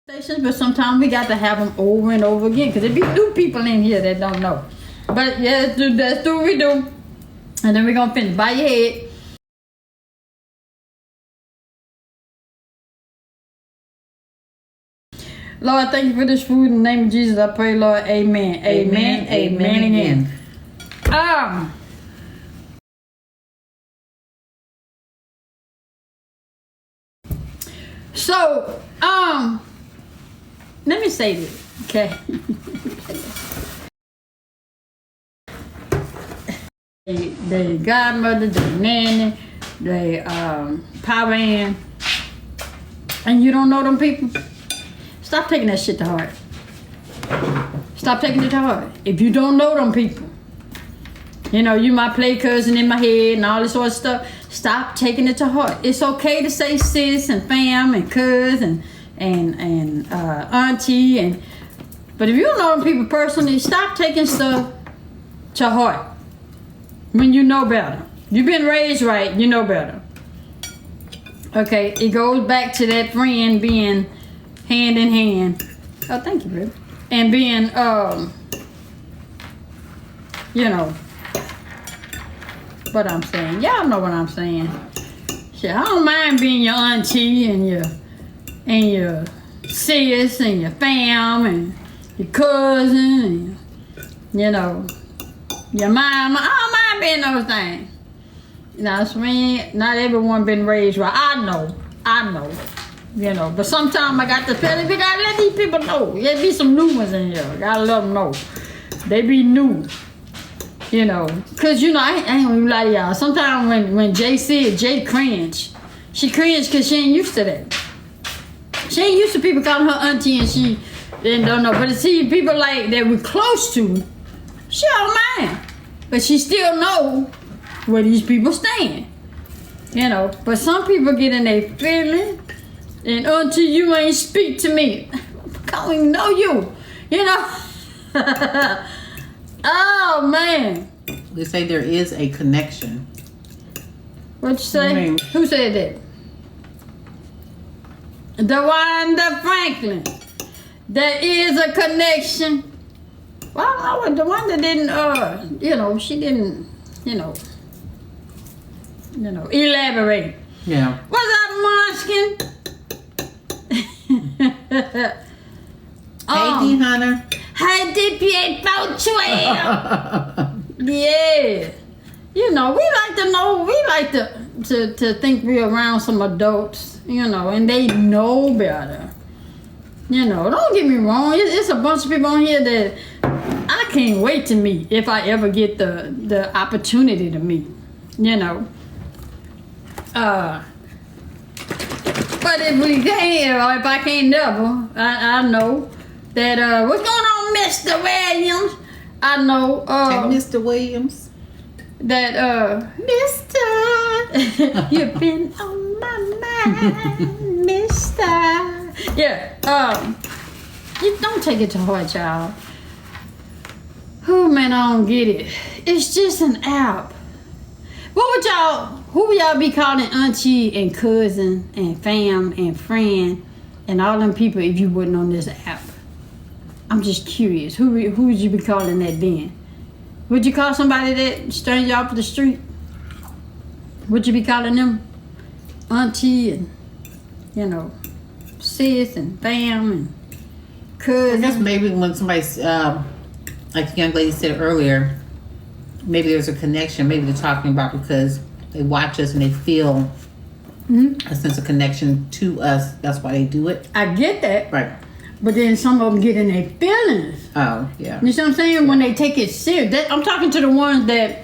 But sometimes we got to have them over and over again because there be new people in here that don't know. But yeah, that's what we do. And then we're going to finish. Bow your head. Lord, thank you for this food. In the name of Jesus, I pray, Lord. Amen. Amen. Amen again. So, let me say this, okay? the godmother, the nanny, the power man, and you don't know them people, stop taking that shit to heart. Stop taking it to heart. If you don't know them people, you know, you might play cousin in my head and all this sort of stuff. Stop taking it to heart. It's okay to say sis and fam and cousin and auntie, but if you don't know them people personally, stop taking stuff to heart. When you know better. You've been raised right, you know better. Okay, it goes back to that friend being hand in hand. Oh, thank you, baby. And being, you know, what I'm saying. Y'all know what I'm saying. Shit, I don't mind being your auntie and your sis and your fam and your cousin and, you know, your mama. I don't mind being those things. You know what I mean? Not everyone been raised right. I know. You know, but sometimes I got the feeling we gotta let these people know. There be some new ones in here. Gotta let them know. They be new. You know, cause you know I ain't gonna lie to y'all. Sometimes when Jay said, Jay cringe. She cringed cause she ain't used to that. She ain't used to people calling her auntie and she don't know. But to see people like that we're close to, she don't mind. But she still know where these people stand. You know, but some people get in their feeling and until you ain't speak to me, I don't even know you. You know? Oh man. They say there is a connection. What you say? Who said that? DeWanda Franklin. There is a connection. Well, the one that didn't, you know, she didn't, you know, elaborate. Yeah. What's up, Munchkin? Hey, D. Hunter. Hey, DPA 412. Yeah. You know, we like to think we're around some adults, you know, and they know better. You know, don't get me wrong. It's a bunch of people on here that I can't wait to meet if I ever get the opportunity to meet, you know. But if we can't, or if I can't never, I know that, what's going on, Mr. Williams? I know, hey, Mr. Williams. That, Mr. You've been on my mind, Mr. Yeah, you don't take it to heart, y'all. Oh, man, I don't get it. It's just an app. Who would y'all be calling auntie and cousin and fam and friend and all them people if you wasn't on this app? I'm just curious. Who would you be calling that then? Would you call somebody that stranger off the street? Would you be calling them auntie and, you know, sis and fam and cousin? I guess maybe when somebody's, like the young lady said earlier, maybe there's a connection. Maybe they're talking about because they watch us and they feel a sense of connection to us. That's why they do it. I get that. Right. But then some of them get in their feelings. Oh, yeah. You see what I'm saying? Yeah. When they take it serious. I'm talking to the ones that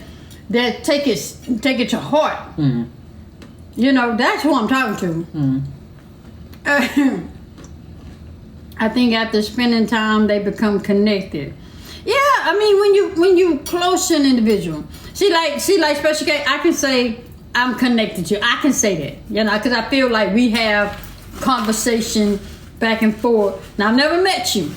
take it to heart. Mm. You know, that's who I'm talking to. Mm. I think after spending time, they become connected. Yeah, I mean, when you close to an individual, see like Special K, I can say I'm connected to you. I can say that, you know, because I feel like we have conversation back and forth. Now I've never met you,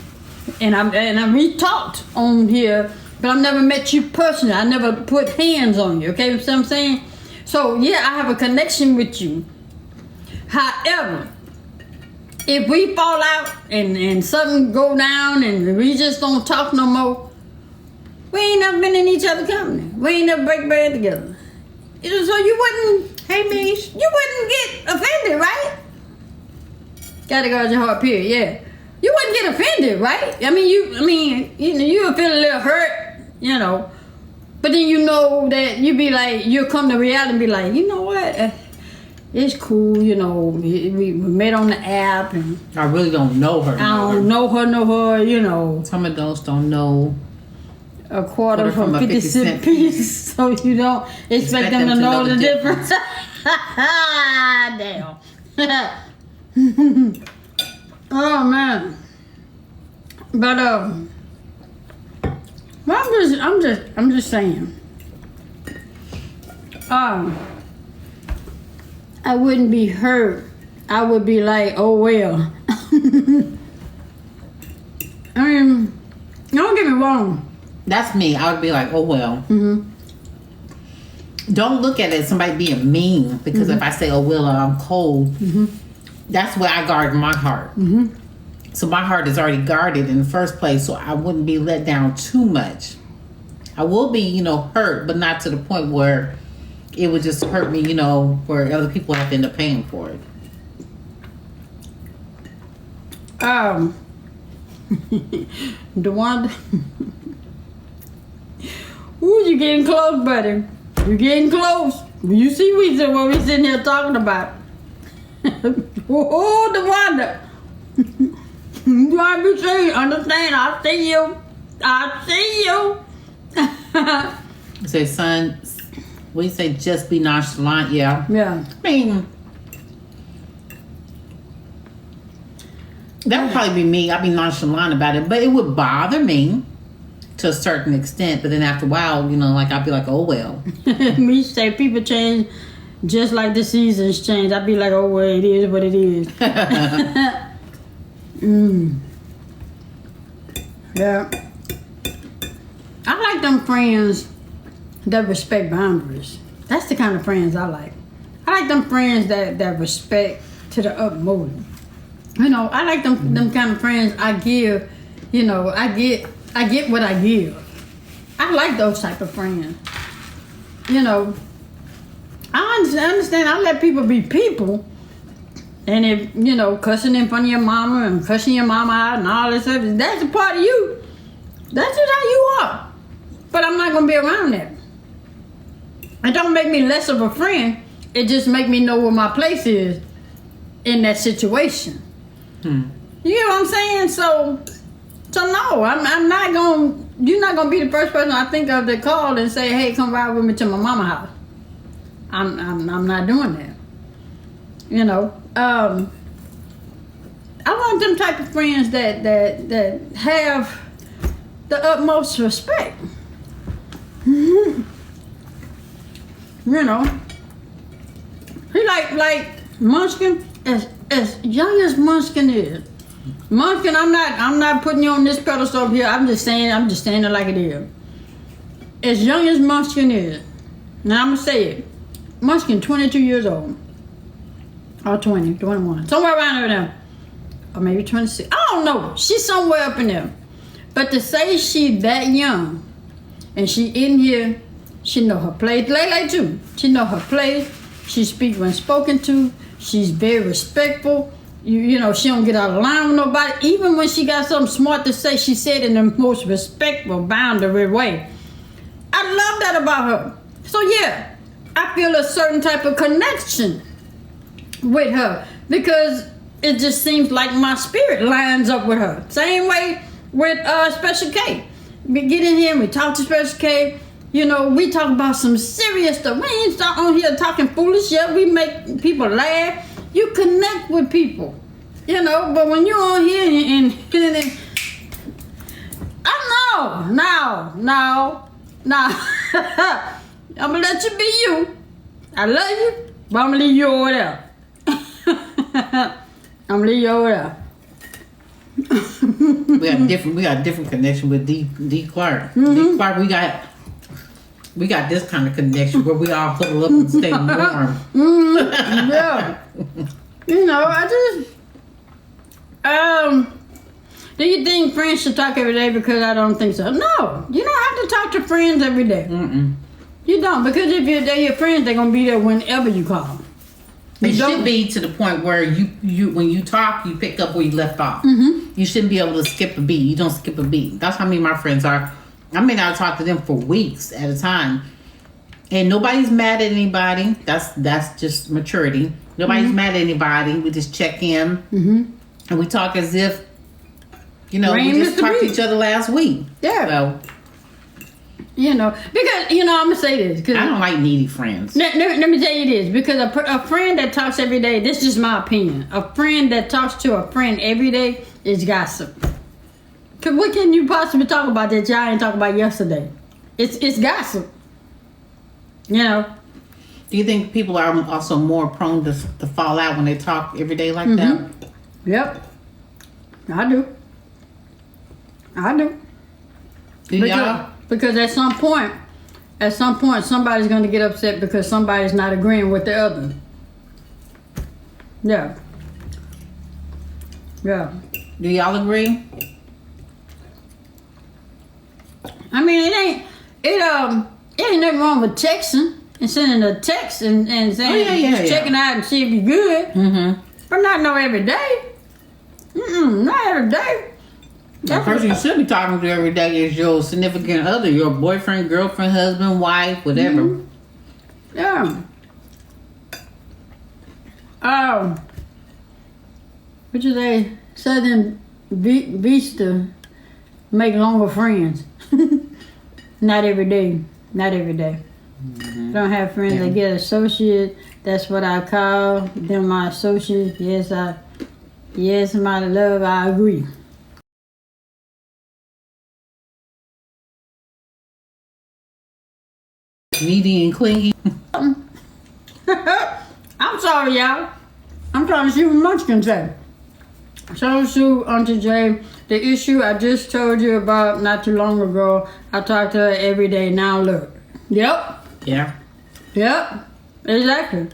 and we talked on here, but I've never met you personally. I never put hands on you. Okay, you see what I'm saying? So yeah, I have a connection with you. However, if we fall out and something go down and we just don't talk no more, we ain't never been in each other's company. We ain't never break bread together. So you wouldn't, hey Mish, you wouldn't get offended, right? Gotta guard your heart, period, yeah. You wouldn't get offended, right? I mean, you would feel a little hurt, you know. But then you know that you be like, you'll come to reality and be like, you know what? It's cool, you know. We met on the app, and I really don't know her. I don't know her, you know. Some adults don't know a quarter from a 50-cent piece, so you don't expect them to know the difference. Damn. Oh man. But I'm just saying. I wouldn't be hurt. I would be like, oh well. I mean, don't get me wrong. That's me. I would be like, oh well. Mm-hmm. Don't look at it as somebody being mean, because if I say, oh well, I'm cold, that's where I guard my heart. So my heart is already guarded in the first place, so I wouldn't be let down too much. I will be, you know, hurt, but not to the point where it would just hurt me, you know, where other people have to end up paying for it. The one. Ooh, you getting close, buddy. You getting close. You see what we sitting here talking about. Oh, the wonder. You want to be seen, understand? I see you. Say, son, we say just be nonchalant, yeah. Yeah. I mean, that would probably be me. I'd be nonchalant about it, but it would bother me to a certain extent. But then after a while, you know, like I'd be like, oh well. Me say people change just like the seasons change. I'd be like, oh well, it is what it is. Yeah. I like them friends that respect boundaries. That's the kind of friends I like. I like them friends that respect to the utmost. You know, I like them kind of friends I give, you know, I get what I give. I like those type of friends. You know, I understand I let people be people. And if, you know, cussing in front of your mama and cussing your mama out and all this stuff, that's a part of you. That's just how you are. But I'm not going to be around that. It don't make me less of a friend. It just make me know where my place is in that situation. You get what I'm saying? So no, I'm not going to, you're not going to be the first person I think of that call and say, hey, come ride with me to my mama's house. I'm not doing that. You know, I want them type of friends that have the utmost respect. You know, he like Munchkin, as young as Munchkin is. Munchkin, I'm not putting you on this pedestal up here. I'm just saying it like it is. As young as Munchkin is, now I'm gonna say it. Munchkin, 22 years old. Or 20, 21. Somewhere around there. Or maybe 26. I don't know. She's somewhere up in there. But to say she that young and she in here, she know her place. Lele too. She know her place. She speak when spoken to. She's very respectful. You know, she don't get out of line with nobody. Even when she got something smart to say, she said in the most respectful, boundary way. I love that about her. So yeah, I feel a certain type of connection with her because it just seems like my spirit lines up with her. Same way with Special K. We get in here and we talk to Special K. You know, we talk about some serious stuff. We ain't start on here talking foolish shit. We make people laugh. You connect with people, you know. But when you're on here and I know, no. I'm gonna let you be you. I love you, but I'm gonna leave you over there. I'm gonna leave you over there. we got different connection with D Clark. D Clark, we got this kind of connection where we all huddle up and stay warm. Yeah. You know, Do you think friends should talk every day? Because I don't think so. No, you don't have to talk to friends every day. You don't, because if they're your friends, they're gonna be there whenever you call. It should be to the point where you when you talk, you pick up where you left off. You shouldn't be able to skip a beat. You don't skip a beat. That's how many of my friends are. I may not talk to them for weeks at a time, and nobody's mad at anybody. That's just maturity. Nobody's mad at anybody. We just check in, and we talk as if we just talked to each other last week. Yeah. So, because I'm gonna say this because I don't like needy friends. Let me tell you this, because a friend that talks every day, this is my opinion. A friend that talks to a friend every day is gossip. Cause what can you possibly talk about that y'all ain't talking about yesterday? It's gossip. Do you think people are also more prone to fall out when they talk every day like that? Yep. I do. Do y'all? Because at some point, somebody's going to get upset because somebody's not agreeing with the other. Yeah. Do y'all agree? I mean, it ain't nothing wrong with texting and sending a text and saying checking out and see if you're good. But not every day. Not every day. The person you should be talking to every day is your significant other, your boyfriend, girlfriend, husband, wife, whatever. Yeah. What you say? Southern beach to make longer friends. Not every day. Don't have friends. I get associate. That's what I call them, my associates. Yes, my love, I agree. Needy and clingy. I'm sorry, y'all. I'm trying to see what Munchkin say. So, Sue, Auntie Jay, the issue I just told you about not too long ago, I talk to her every day. Now look. Yep. Yeah. Yep. Exactly.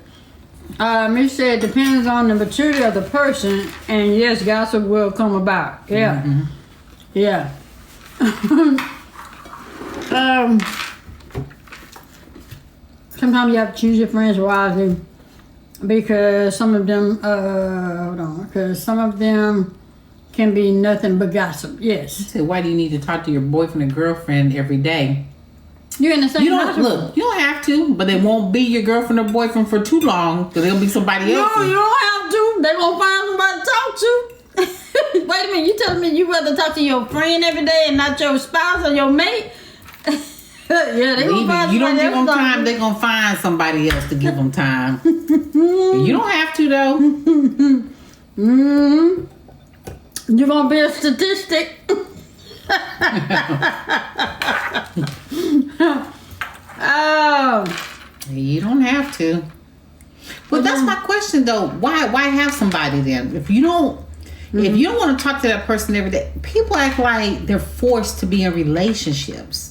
He said depends on the maturity of the person, and yes, gossip will come about. Yeah. Yeah. Sometimes you have to choose your friends wisely because some of them, can be nothing but gossip. Yes. So why do you need to talk to your boyfriend and girlfriend every day? You're in the same house. Look, you don't have to, but they won't be your girlfriend or boyfriend for too long because they'll be somebody else. No, you don't have to. They gonna find somebody to talk to. Wait a minute, you telling me you rather talk to your friend every day and not your spouse or your mate? Yeah, they gonna find you don't give them somebody time, they're gonna find somebody else to give them time. You don't have to though. You're gonna be a statistic. Oh, you don't have to. But that's my question though. Why have somebody then? If you don't want to talk to that person every day, people act like they're forced to be in relationships.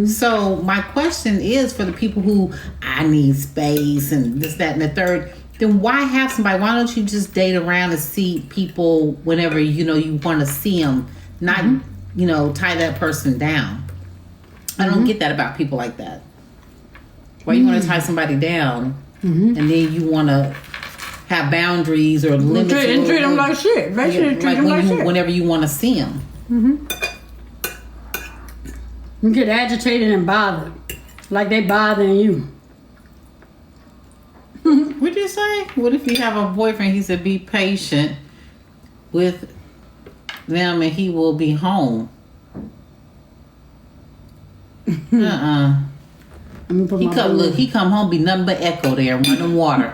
So my question is for the people who I need space and this, that, and the third, then why have somebody? Why don't you just date around and see people whenever you want to see them, not tie that person down. I don't get that about people like that. Why you want to tie somebody down and then you want to have boundaries or limits and treat them like shit. Basically, treat them like shit. Whenever you want to see them. You get agitated and bothered, like they bothering you. What did you say? What if you have a boyfriend? He said, "Be patient with them, and he will be home." He come home, be nothing but echo there, running water.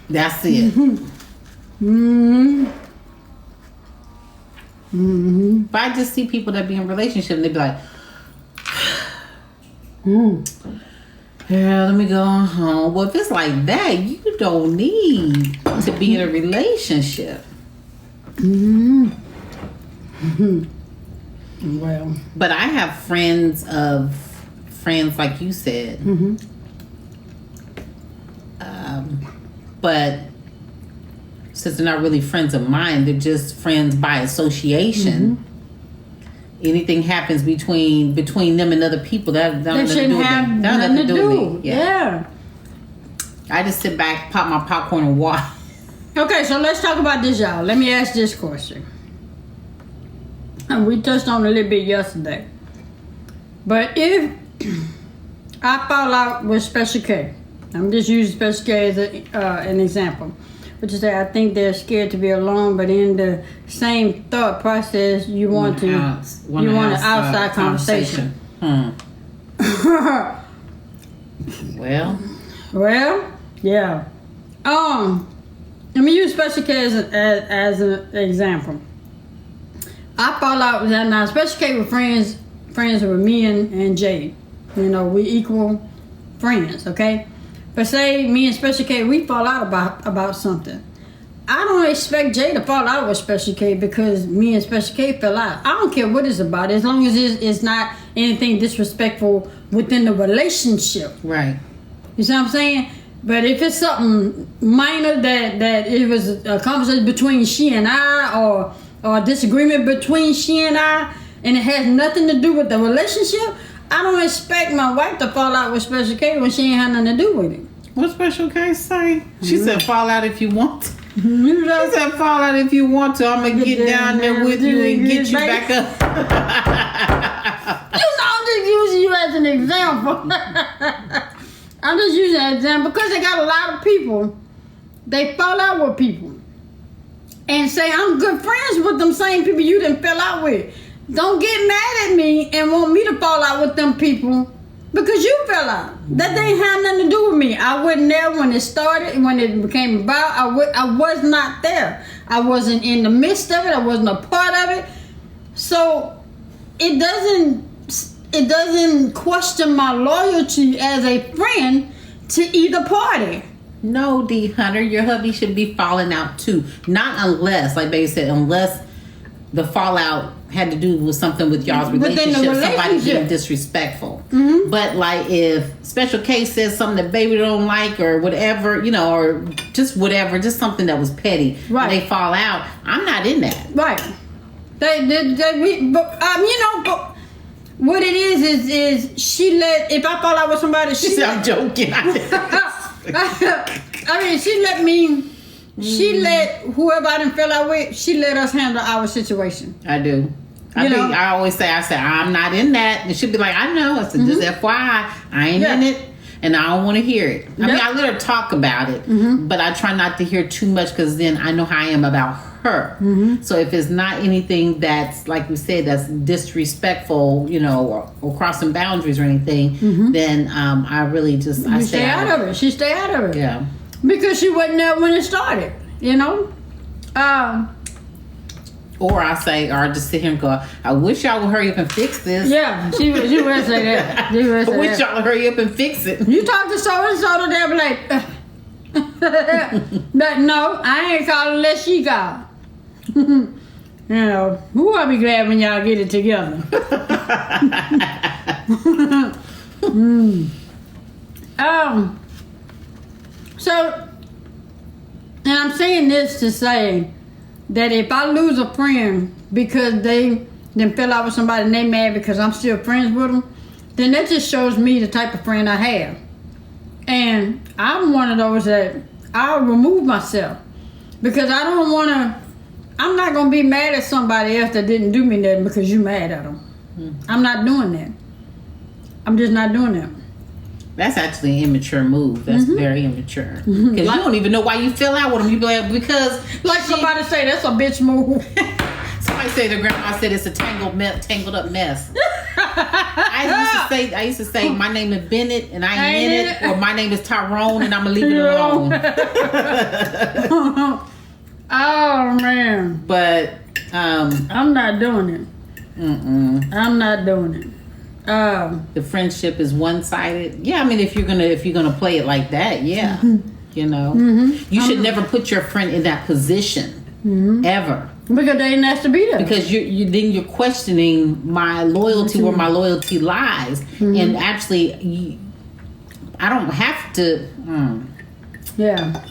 That's it. But I just see people that be in relationships and they be like, yeah, let me go home. Well, if it's like that, you don't need to be in a relationship. Well, but I have friends like you said. But since they're not really friends of mine, they're just friends by association. Mm-hmm. Anything happens between them and other people, that they shouldn't have nothing to do with me. Yeah. I just sit back, pop my popcorn, and watch. Okay, so let's talk about this, y'all. Let me ask this question. And we touched on it a little bit yesterday. But if I fall out with Special K, I'm just using Special K as an example. Which is that I think they're scared to be alone, but in the same thought process, you want an outside conversation. Well, yeah. Let me use Special K as an example. I fall out with that now. Special K with friends with me and Jay. You know, we equal friends, okay? But say me and Special K, we fall out about something. I don't expect Jay to fall out with Special K because me and Special K fell out. I don't care what it's about, as long as it's not anything disrespectful within the relationship. Right. You see what I'm saying? But if it's something minor that it was a conversation between she and I or a disagreement between she and I, and it has nothing to do with the relationship, I don't expect my wife to fall out with Special K when she ain't had nothing to do with it. What Special K say? She said fall out if you want to. She said fall out if you want to. I'm going to get down there with you and get you back up. You know, I'm just using you as an example. I'm just using that example because they got a lot of people. They fall out with people. And say, I'm good friends with them same people you done fell out with. Don't get mad at me and want me to fall out with them people because you fell out. That ain't have nothing to do with me. I wasn't there when it started, when it became about. I was not there. I wasn't in the midst of it. I wasn't a part of it. So it doesn't question my loyalty as a friend to either party. No, D. Hunter, your hubby should be falling out too. Not unless, like Baby said, unless the fallout had to do with something with y'all's relationship, somebody being disrespectful. Mm-hmm. But like if Special K says something that Baby don't like or whatever, you know, or just whatever, just something that was petty, right, and they fall out, I'm not in that. Right. But what it is she let, if I fall out with somebody, she said, I'm joking. I mean, she let whoever I done fell out with, she let us handle our situation. I do. I always say, I'm not in that. And she'll be like, I know. I said, just FYI, I ain't in it. And I don't want to hear it. I mean, I let her talk about it. Mm-hmm. But I try not to hear too much because then I know how I am about her. Mm-hmm. So if it's not anything that's, like we said, that's disrespectful, you know, or crossing boundaries or anything, mm-hmm, then I really just, I stay out of it. She stay out of it. Yeah. Because she wasn't there when it started, you know? Or I say, or I just sit here and go, I wish y'all would hurry up and fix this. Yeah, she would say that. I wish y'all would hurry up and fix it. You talk to so-and-so, they'll be like, but no, I ain't calling unless she call. You know, who I'll be glad when y'all get it together. So, and I'm saying this to say that if I lose a friend because they then fell out with somebody and they mad because I'm still friends with them, then that just shows me the type of friend I have. And I'm one of those that I'll remove myself because I don't want to, I'm not going to be mad at somebody else that didn't do me nothing because you mad at them. Mm-hmm. I'm not doing that. I'm just not doing that. That's actually an immature move. That's very immature. Because you don't even know why you fell out with them. You be like, because... Like somebody say, that's a bitch move. Somebody say, their grandma said it's a tangled up mess. I used to say, my name is Bennett and I ain't in it. Or my name is Tyrone and I'm going to leave it alone. Oh, man. But... I'm not doing it. I'm not doing it. The friendship is one-sided. Yeah, I mean, if you're gonna play it like that, yeah, you know, you should never put your friend in that position ever, because they ain't asked to be there. Because you're questioning my loyalty where my loyalty lies, and actually, I don't have to. Yeah.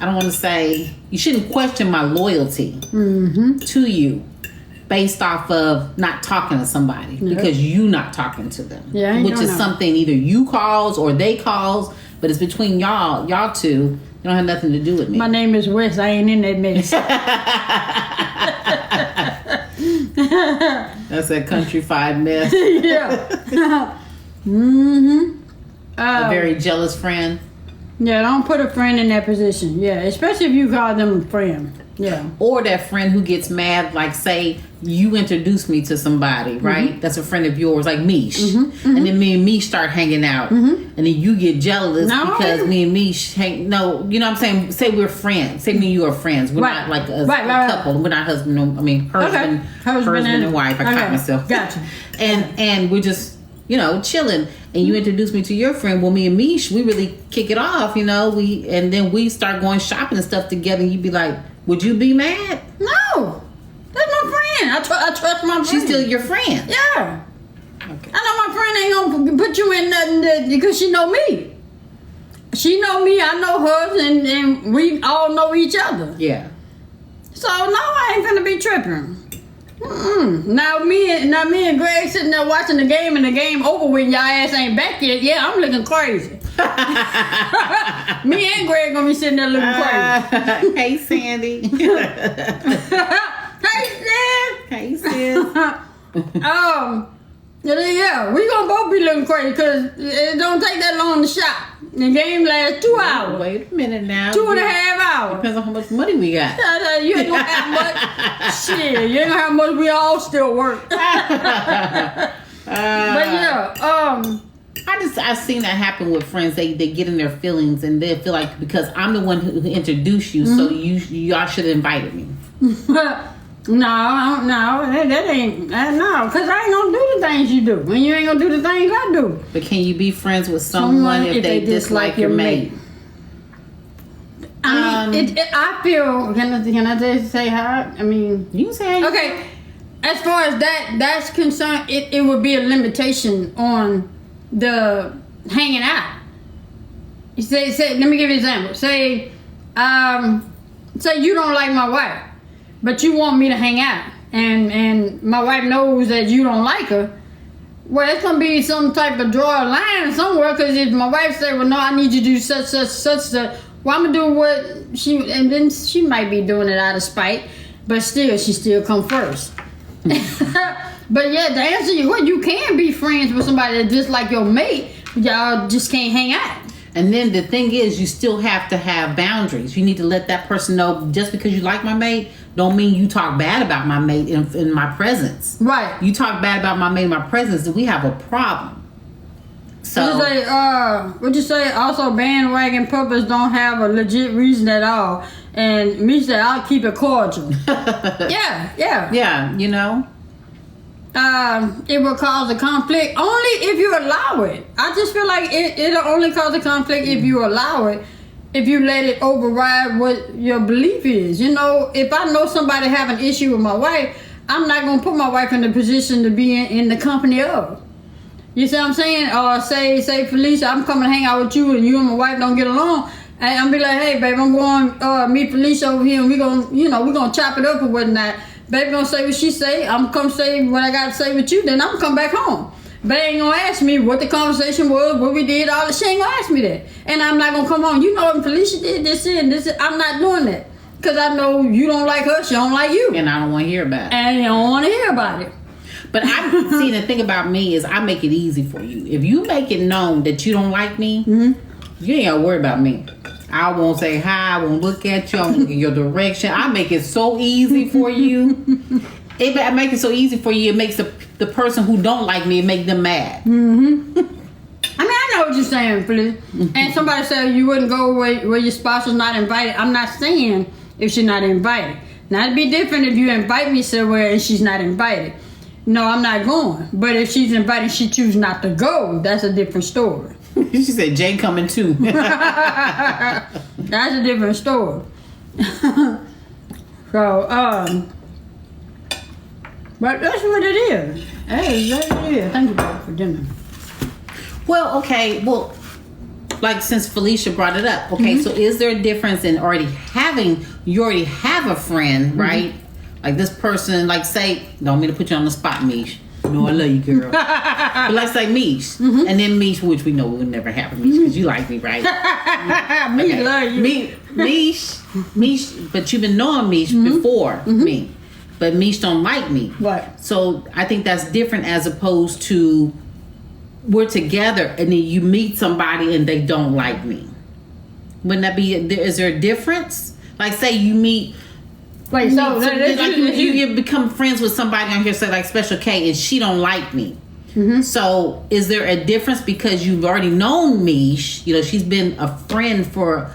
I don't want to say, you shouldn't question my loyalty to you based off of not talking to somebody because you not talking to them. Yeah, which is something either you cause or they cause, but it's between y'all two. You don't have nothing to do with me. My name is Wes. I ain't in that mess. That's a countrified mess. Yeah. A very jealous friend. Yeah, don't put a friend in that position. Yeah, especially if you call them a friend. Yeah. Or that friend who gets mad, like say you introduce me to somebody, right? That's a friend of yours, like Mish. And then me and Mish start hanging out. And then you get jealous because me and Mish you know what I'm saying? Say we're friends. Say me and you are friends. We're not like a couple. We're not husband and wife. I caught myself. Gotcha. And we're just, chilling. And you introduce me to your friend. Well, me and Mish, we really kick it off, and then we start going shopping and stuff together. And you'd be like, would you be mad? No. That's my friend. I trust my friend. She's still your friend. Yeah. Okay. I know my friend ain't gonna put you in nothing because she know me. She know me, I know her, and we all know each other. Yeah. So no, I ain't gonna be tripping. Now me and Greg sitting there watching the game and the game over with, y'all ass ain't back yet. Yeah, I'm looking crazy. Me and Greg gonna be sitting there looking crazy. Hey Sandy. Hey sis. Yeah, we gonna both be looking crazy because it don't take that long to shop. The game lasts 2 hours. Wait a minute now. 2.5 hours. Depends on how much money we got. You ain't gonna have much. Shit, you ain't gonna have much. We all still work. But yeah, I've seen that happen with friends. They get in their feelings and they feel like because I'm the one who introduced you, so y'all should have invited me. No, that ain't no, because I ain't gonna do the things you do, and you ain't gonna do the things I do. But can you be friends with someone if they dislike your mate? I mean, I feel. Can I just say how? I mean, you can say how. Okay. As far as that's concerned, it would be a limitation on the hanging out. You say. Let me give you an example. Say you don't like my wife, but you want me to hang out, and my wife knows that you don't like her. Well, it's gonna be some type of draw a line somewhere. Because if my wife say, "Well, no, I need you to do such, well, I'm gonna do what she," and then she might be doing it out of spite, but still, she still come first. But yeah, to answer you, you can be friends with somebody that just like your mate. Y'all just can't hang out. And then the thing is, you still have to have boundaries. You need to let that person know just because you like my mate, don't mean you talk bad about my mate in my presence. Right. You talk bad about my mate in my presence, then we have a problem. So would you say also bandwagon puppets don't have a legit reason at all? And me said, I'll keep it cordial. Yeah. Yeah, it will cause a conflict only if you allow it. I just feel like it'll only cause a conflict if you allow it, if you let it override what your belief is. If I know somebody have an issue with my wife, I'm not going to put my wife in the position to be in the company of. You see what I'm saying? Or say Felicia, I'm coming to hang out with you and you and my wife don't get along. And I'm be like, hey, babe, I'm going meet Felicia over here and we're going to chop it up or whatnot. Baby gonna say what she say. I'm gonna come say what I gotta say with you. Then I'm gonna come back home. But ain't gonna ask me what the conversation was, what we did, all that. She ain't gonna ask me that. And I'm not gonna come home. When Felicia did this and this, I'm not doing that. Because I know you don't like her, she don't like you. And I don't want to hear about it. And you don't want to hear about it. But the thing about me is I make it easy for you. If you make it known that you don't like me, you ain't gotta worry about me. I won't say hi. I won't look at you. I won't look in your direction. I make it so easy for you. I make it so easy for you. It makes the person who don't like me, make them mad. I mean, I know what you're saying, please. And somebody said you wouldn't go where your spouse is not invited. I'm not saying if she's not invited. Now, it'd be different if you invite me somewhere and she's not invited. No, I'm not going. But if she's invited, she chooses not to go. That's a different story. She said, Jay coming too. That's a different story. So, but that's what it is. Hey, that's what it is. Thank you, Bob, for dinner. Well, okay. Well, like since Felicia brought it up, okay, so is there a difference in you already have a friend, right? Like this person, like say, don't mean to put you on the spot, Mish. No, I love you, girl. But let's say Mish. And then Mish, which we know will never happen, Mish, because you like me, right? Me love you. Mish, but you've been knowing Mish before me. But Mish don't like me. Right. So I think that's different as opposed to we're together and then you meet somebody and they don't like me. Wouldn't that be, is there a difference? Like say you meet... Wait, so you become friends with somebody on here, say like Special K, and she don't like me. So is there a difference because you've already known Mish? You know, she's been a friend for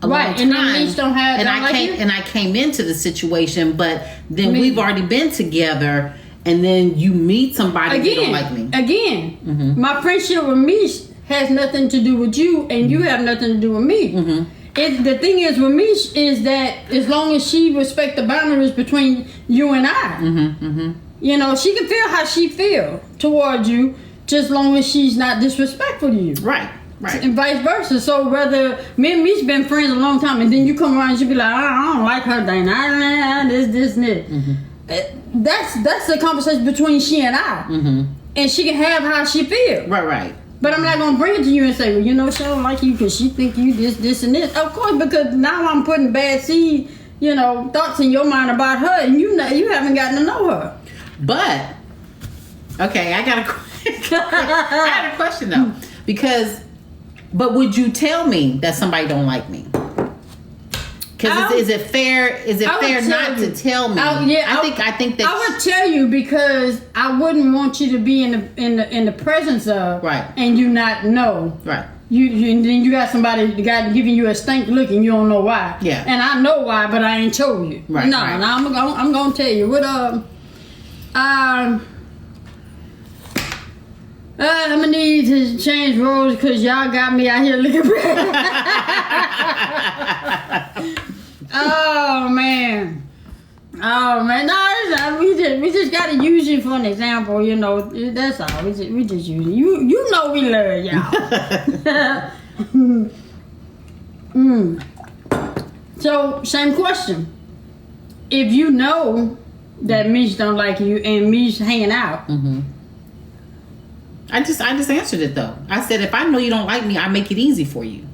a long time, and then Mish don't like you? And I came into the situation, but then we've already been together, and then you meet somebody who don't like me. Again, my friendship with Mish has nothing to do with you, and you have nothing to do with me. The thing is with me is that as long as she respect the boundaries between you and I, you know, she can feel how she feel towards you, just long as she's not disrespectful to you. Right. And vice versa. So whether me and Mish been friends a long time, and then you come around and she be like, I don't like her thing, this and this. That's the conversation between she and I, and she can have how she feel. Right. But I'm not gonna bring it to you and say, well, you know, she don't like you because she think you this, and this. Of course, because now I'm putting bad seed, you know, thoughts in your mind about her, and you haven't gotten to know her. But okay, I got a question though, but would you tell me that somebody don't like me? Because is it fair? Is it fair not to tell me? I think that I would tell you because I wouldn't want you to be in the presence of and you not know. Right. And then you got somebody giving you a stink look and you don't know why. Yeah. And I know why, but I ain't told you. Right. No, I'm gonna tell you what. I'm gonna need to change roles because y'all got me out here looking bad. Oh man. No, we just gotta use you for an example. You know, that's all. We just use it. You know we love y'all. So same question. If you know that Mish don't like you and Mish hanging out. I just answered it though. I said if I know you don't like me, I make it easy for you.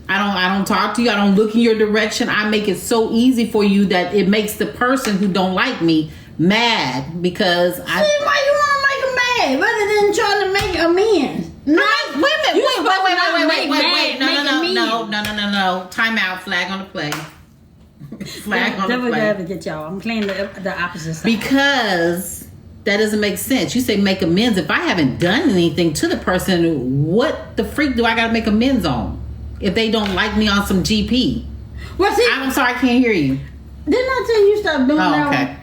I don't talk to you. I don't look in your direction. I make it so easy for you that it makes the person who don't like me mad because why you want to make them mad rather than trying to make amends? No. Time out. Flag on the play. Flag on the play. Never get y'all. I'm playing the opposite side. Because that doesn't make sense. You say make amends. If I haven't done anything to the person, what the freak do I got to make amends on? If they don't like me on some GP. Well, see, I'm sorry, I can't hear you. Didn't I tell you stop doing that? Okay.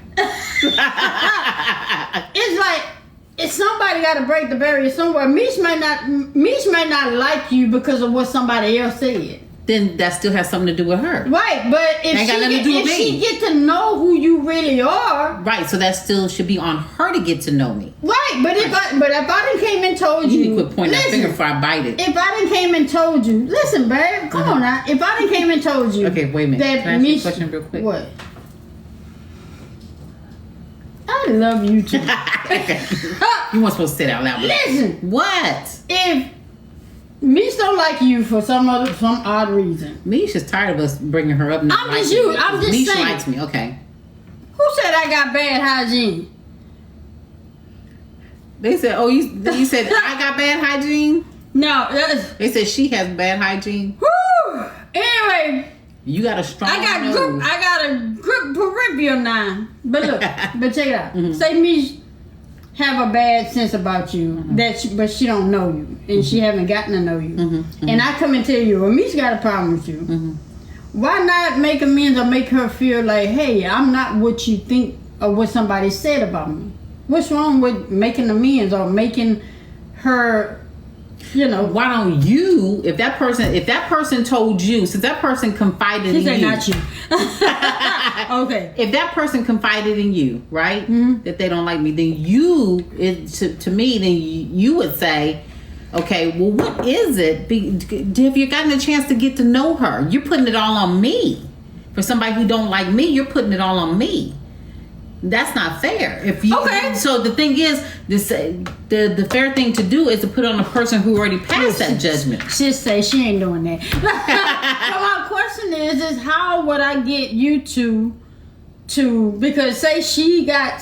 It's like if somebody got to break the barrier somewhere. Mish may not like you because of what somebody else said. Then that still has something to do with her. Right, but if she get to know who you really are. Right, so that still should be on her to get to know me. Right, but if I done came and told you. You need to quit pointing that finger before I bite it. If I done came and told you, listen, babe, come on now. If I done came and told you. Okay, wait a minute. Can I ask you a question real quick? What? I love you too. You weren't supposed to say that out loud. Listen. What? If Mish don't like you for some odd reason. Mish is tired of us bringing her up. I'm just Mish saying. likes me. Okay. Who said I got bad hygiene? They said, you said I got bad hygiene? No. They said she has bad hygiene. Woo! Anyway. You got a strong nose. I got a grip peripheral now. But look, but check it out. Say Mish have a bad sense about you, but she don't know you, and she haven't gotten to know you. And I come and tell you, well, Mish got a problem with you. Why not make amends or make her feel like, hey, I'm not what you think or what somebody said about me? What's wrong with making amends or making her, you know? Why don't you, if that person told you, since that person confided in you. Not you. Okay. If that person confided in you, right, that they don't like me, then to me, then you would say, Okay, well, what is it? Have you gotten a chance to get to know her? You're putting it all on me. For somebody who don't like me, you're putting it all on me. That's not fair. If you So the thing is, the fair thing to do is to put on a person who already passed that judgment. She'll say she ain't doing that. So my question is how would I get you to because say she got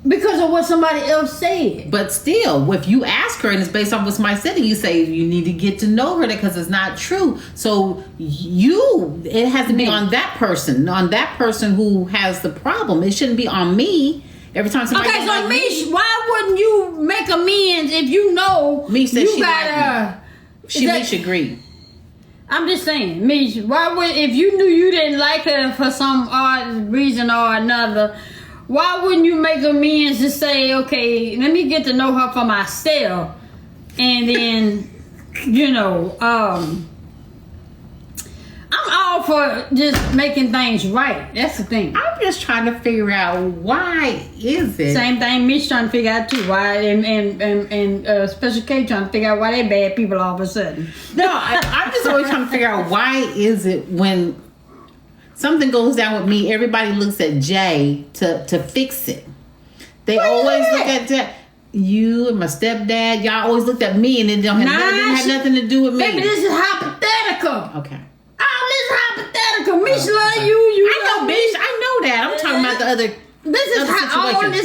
because of what somebody else said. But still, if you ask her and it's based on what somebody said, and you say you need to get to know her because it's not true. So it has to be on that person who has the problem. It shouldn't be on me. Every time somebody why wouldn't you make amends if you know Misha said you got Misha agreed. I'm just saying, Misha, why would if you knew you didn't like her for some odd reason or another? Why wouldn't you make amends to say, okay, let me get to know her for myself, and then, I'm all for just making things right. That's the thing. I'm just trying to figure out why is it. Same thing Mitch trying to figure out too. Why and Special K trying to figure out why they bad people all of a sudden. No, I'm just always trying to figure out why is it when something goes down with me, everybody looks at Jay to fix it. They always look at Jay. You and my stepdad, y'all always looked at me and it didn't have nothing to do with me. Baby, this is hypothetical. Okay. Oh, this is hypothetical. Mitch love you. I know, bitch. I know that. I'm talking about the other. This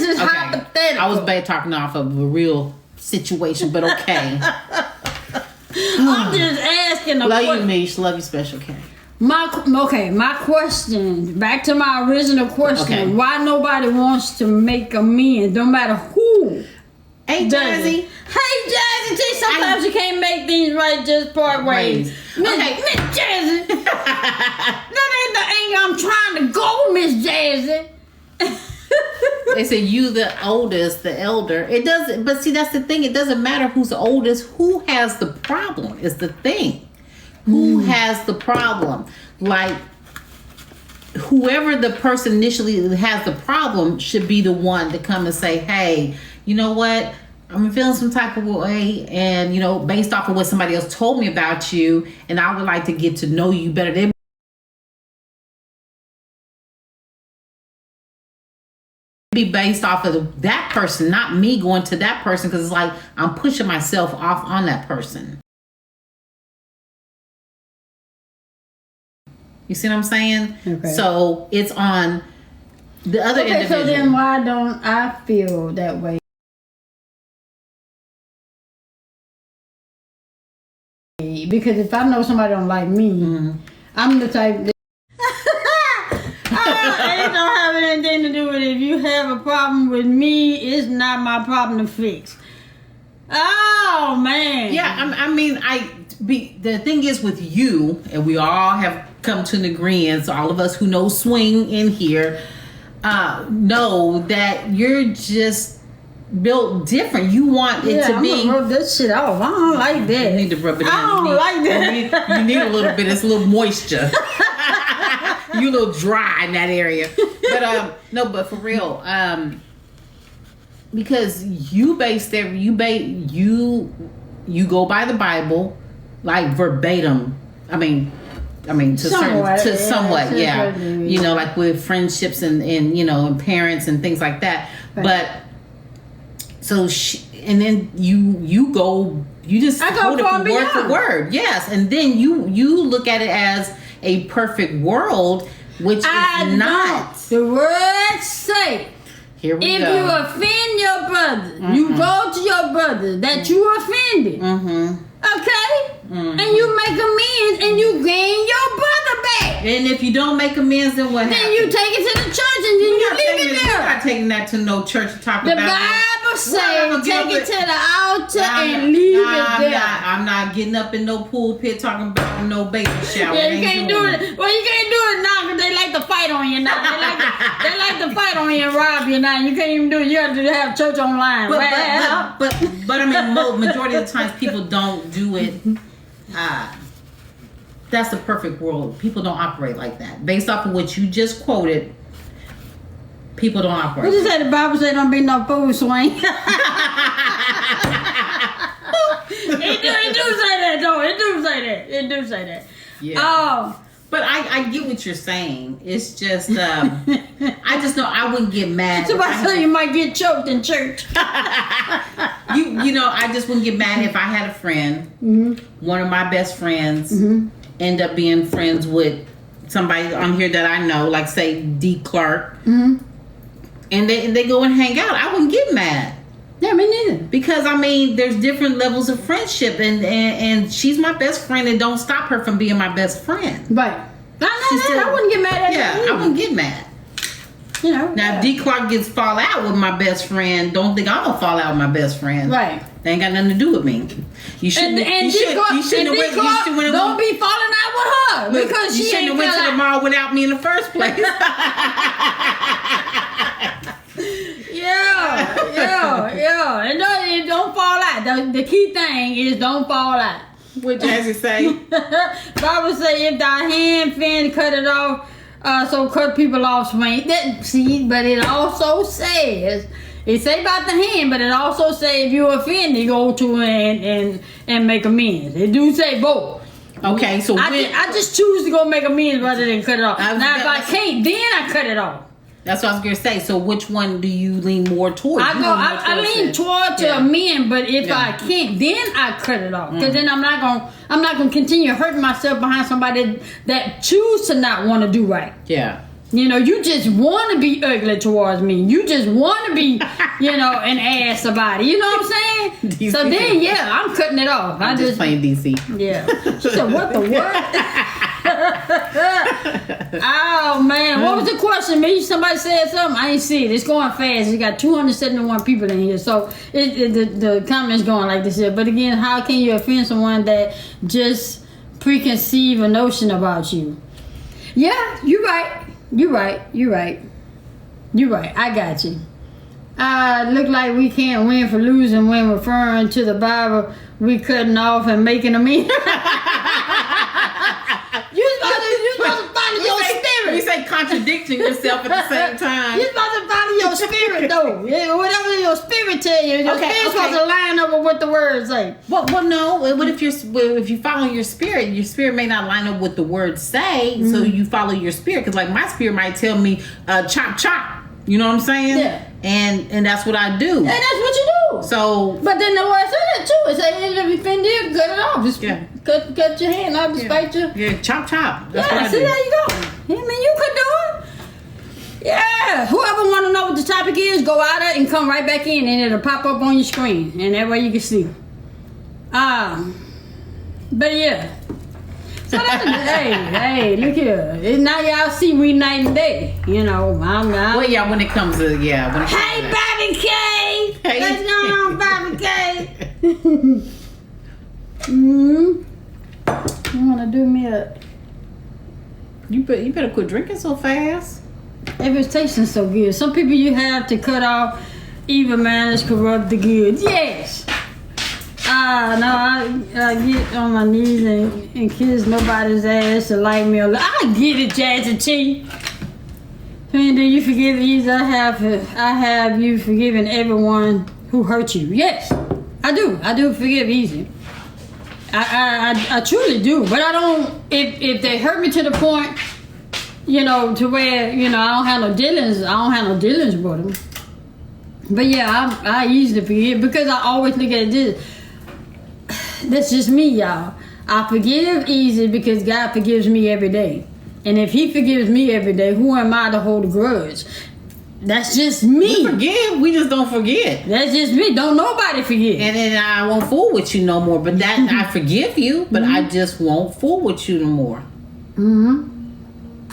is hypothetical. I was bad talking off of a real situation, but okay. I'm just asking. Love you, Mish. Love you, Special K. My question, back to my original question, why nobody wants to make amends, no matter who. Hey, Jazzy. Hey, Jazzy. Sometimes you can't make things right just part ways. Miss Jazzy. That ain't the angle I'm trying to go, Miss Jazzy. They say you the oldest, the elder. It doesn't, but see, that's the thing. It doesn't matter who's the oldest. Who has the problem is the thing. Who has the problem? Like, whoever the person initially has the problem should be the one to come and say, hey, you know what? I'm feeling some type of way, and, based off of what somebody else told me about you, and I would like to get to know you better. They be based off of that person, not me going to that person, because it's like I'm pushing myself off on that person. You see what I'm saying? Okay. So it's on the other individual. So then why don't I feel that way? Because if I know somebody don't like me, I'm the type that it don't have anything to do with it. If you have a problem with me, it's not my problem to fix. Oh man. Yeah, the thing is with you, and we all have come to an agreement, so all of us who know swing in here know that you're just built different. You want it to be. I'm gonna rub this shit off. I don't like that. You need to rub it in. I don't like that. You need a little bit. It's a little moisture. You a little dry in that area. But but for real, because you go by the Bible like verbatim. I mean somewhat, yeah. Like with friendships and and parents and things like that. Right. But and then you just quote it word for word, yes, and then you look at it as a perfect world, which is not. The words say. Here we if go. you offend your brother, you go to your brother that you offended. Okay? And you make amends and you gain your brother back. And if you don't make amends, then what happens? Then you take it to the church and then you leave it there. You're not taking that to no church to talk about. The Bible says take it to the altar and leave it there. I'm not getting up in no pulpit talking about no baby shower. Yeah, you can't do it. Well, you can't do it now because they like to fight on you now. They like to fight on you and rob you now. You can't even do it. You have to have church online. But I mean, majority of the times people don't do it. That's the perfect world. People don't operate like that. Based off of what you just quoted, people don't operate. What you say? The Bible say don't be no fool swing. It do say that though. It do say that. Yeah. But I get what you're saying. It's just I just know I wouldn't get mad. Somebody say you might get choked in church. you know, I just wouldn't get mad if I had a friend, one of my best friends, end up being friends with somebody on here that I know, like say D. Clark, and they go and hang out. I wouldn't get mad. Yeah, me neither. Because I mean, there's different levels of friendship, and she's my best friend, and don't stop her from being my best friend. Right. I wouldn't get mad at that. Yeah, I wouldn't get mad. You know. Now, if D. Clark gets fall out with my best friend, don't think I'm gonna fall out with my best friend. Right. They ain't got nothing to do with me. You shouldn't. You shouldn't have went. Don't be falling out with her because you she shouldn't have went to the mall without me in the first place. Yeah. And don't fall out. The key thing is don't fall out. What Jazzy say? Bible say if thy hand fin cut it off, so cut people off swing. But it also says, it say about the hand, but it also say if you're offended, go to and make amends. It do say both. Okay, so I just choose to go make amends rather than cut it off. Now if I can't, then I cut it off. That's what I was gonna say. So which one do you lean more towards? I lean toward to amend, but if I can't, then I cut it off. Because then I'm not gonna continue hurting myself behind somebody that choose to not want to do right. Yeah. You know, you just want to be ugly towards me. You just want to be, an ass about it. You know what I'm saying? DC. So then, I'm cutting it off. I'm just playing DC. Yeah. She said, what the what? Oh, man. What was the question? Maybe somebody said something. I ain't see it. It's going fast. It's got 271 people in here. So the comments going like this here. But again, how can you offend someone that just preconceive a notion about you? Yeah, you're right. You're right. I got you. Look like we can't win for losing when referring to the Bible. We cutting off and making them in. You supposed to follow your spirit. You say contradicting yourself at the same time. You supposed to follow your spirit though. Yeah, whatever your spirit tell you, your spirit's supposed to line up with what the words say. Well, no. What if if you follow your spirit may not line up with the words say. So you follow your spirit, because like my spirit might tell me chop chop. You know what I'm saying? Yeah. And that's what I do. And that's what you do. So, but then the word said too. It said if you offend you, cut it off. Just cut your hand off, despite you. Yeah, chop chop. That's what I see do. there you go. I mean, you could do it. Yeah. Whoever want to know what the topic is, go out there and come right back in, and it'll pop up on your screen, and that way you can see. But yeah. So that's hey, look here. Now y'all see we night and day. You know, I'm well, yeah, when it comes to hey, Bobby K! Hey. What's going on, Bobby K? You wanna do me a You better quit drinking so fast. if it's tasting so good. Some people you have to cut off evil manners corrupt the good. Yes. No, I get on my knees and kiss nobody's ass to like me. I get it, Jazzy T. And do you forgive easy? I have you forgiven everyone who hurt you. Yes, I do. I do forgive easy. I truly do. But I don't. If they hurt me to the point, to where I don't have no dealings. I don't have no dealings with them. But yeah, I easily forgive, because I always look at this. That's just me, y'all. I forgive easy because God forgives me every day. And if he forgives me every day, who am I to hold a grudge? That's just me. We forgive, we just don't forget. That's just me. Don't nobody forget. And then I won't fool with you no more. But that I forgive you, but I just won't fool with you no more.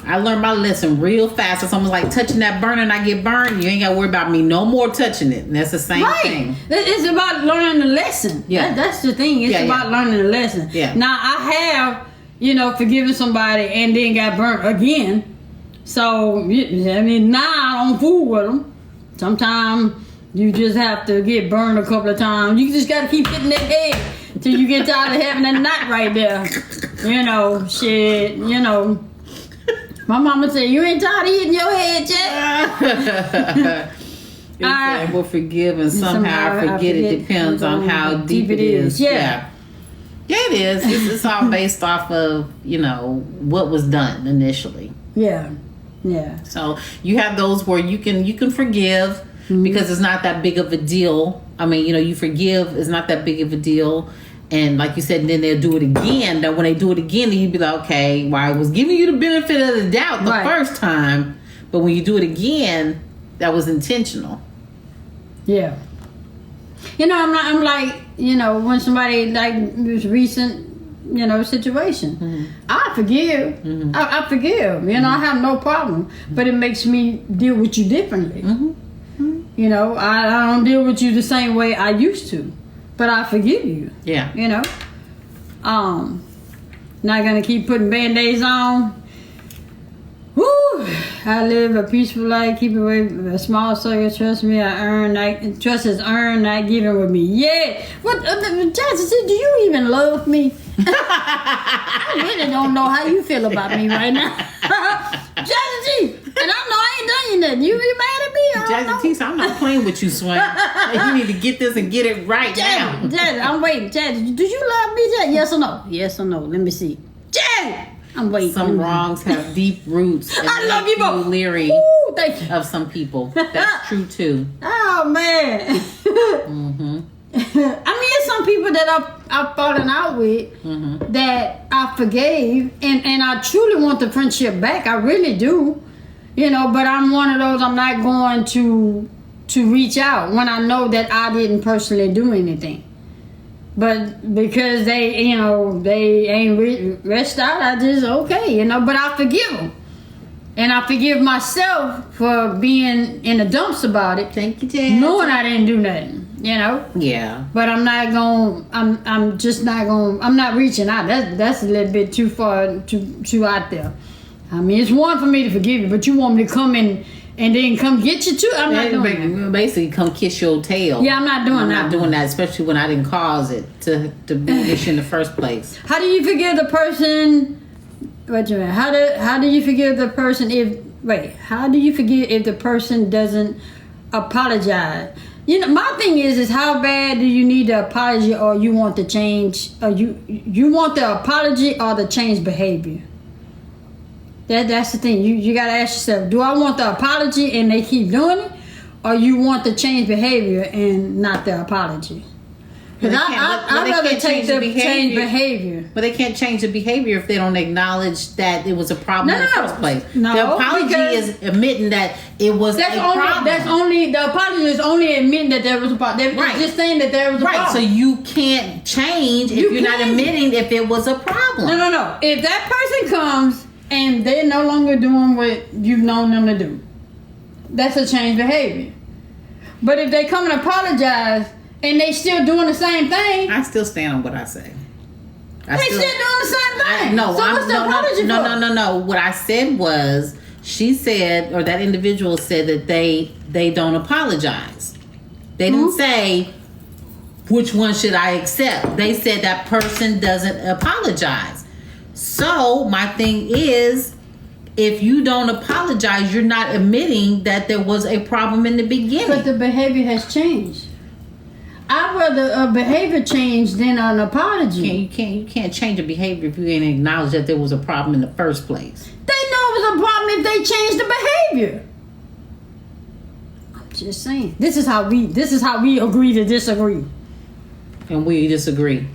I learned my lesson real fast. So someone's like touching that burner and I get burned, you ain't got to worry about me no more touching it. And that's the same thing. It's about learning the lesson. Yeah. That's the thing. It's about learning the lesson. Yeah. Now, I have, forgiven somebody and then got burnt again. So, now I don't fool with them. Sometimes you just have to get burned a couple of times. You just got to keep hitting that head till you get tired of having that knot right there. My mama said, you ain't tired of hitting your head yet? We'll forgive and somehow I forget. It depends on how deep it is. Yeah. Yeah, it is. It's all based off of, what was done initially. Yeah. Yeah. So you have those where you can forgive because it's not that big of a deal. I mean, you forgive, it's not that big of a deal. And like you said, and then they'll do it again. Then when they do it again, then you'd be like, okay, well, I was giving you the benefit of the doubt the first time. But when you do it again, that was intentional. Yeah. I'm like, when somebody like this recent, situation, I forgive. I forgive. I have no problem. But it makes me deal with you differently. I don't deal with you the same way I used to. But I forgive you. Yeah. Not gonna keep putting band-aids on. Woo! I live a peaceful life, keep away with a small circle. Trust me, trust is earned, not given with me. Yeah. What? Jazzy, do you even love me? I really don't know how you feel about me right now. Jazzy, and I know I ain't done you nothing. You be mad at me? Jazzy T, I'm not playing with you, Swain. You need to get this and get it right now. Jazzy, I'm waiting. Jazzy, do you love me, Jazzy? Yes or no? Yes or no? Let me see. Jazzy! I'm waiting. Some wrongs have deep roots. And I love you both. Leery thank you. of some people. That's true too. Oh man. I mean, there's some people that I've fallen out with that I forgave, and I truly want the friendship back. I really do. But I'm one of those. I'm not going to reach out when I know that I didn't personally do anything. But because they ain't reached out, I just okay, But I forgive them, and I forgive myself for being in the dumps about it. Thank you, Jazz. Knowing I didn't do nothing, Yeah. But I'm not going. I'm just not going. I'm not reaching out. That's a little bit too far, too out there. I mean, it's one for me to forgive you, but you want me to come in and then come get you too? I'm not doing that. Basically, come kiss your tail. Yeah, I'm not doing that. I'm not doing that, especially when I didn't cause it to be this in the first place. How do you forgive the person? Wait a minute. How do you forgive the person how do you forgive if the person doesn't apologize? My thing is how bad do you need the apology, or you want the change, or you want the apology or the change behavior? That's the thing. You gotta ask yourself, do I want the apology and they keep doing it, or you want the change behavior and not the apology? Because I'd rather take the change behavior. But they can't change the behavior if they don't acknowledge that it was a problem in the first place. No, the apology is admitting that it was a problem. The apology is only admitting that there was a problem. They're just saying that there was a problem. So you can't change if you're not admitting if it was a problem. No. If that person comes and they're no longer doing what you've known them to do, that's a change behavior. But if they come and apologize and they still doing the same thing, I still stand on what I say. They still doing the same thing. What's the apology for? No. What I said was, she said, or that individual said that they don't apologize. They didn't say which one should I accept. They said that person doesn't apologize. So my thing is, if you don't apologize, you're not admitting that there was a problem in the beginning. But the behavior has changed. I'd rather a behavior change than an apology. You can't change a behavior if you ain't acknowledge that there was a problem in the first place. They know it was a problem if they change the behavior. I'm just saying. This is how we agree to disagree. And we disagree.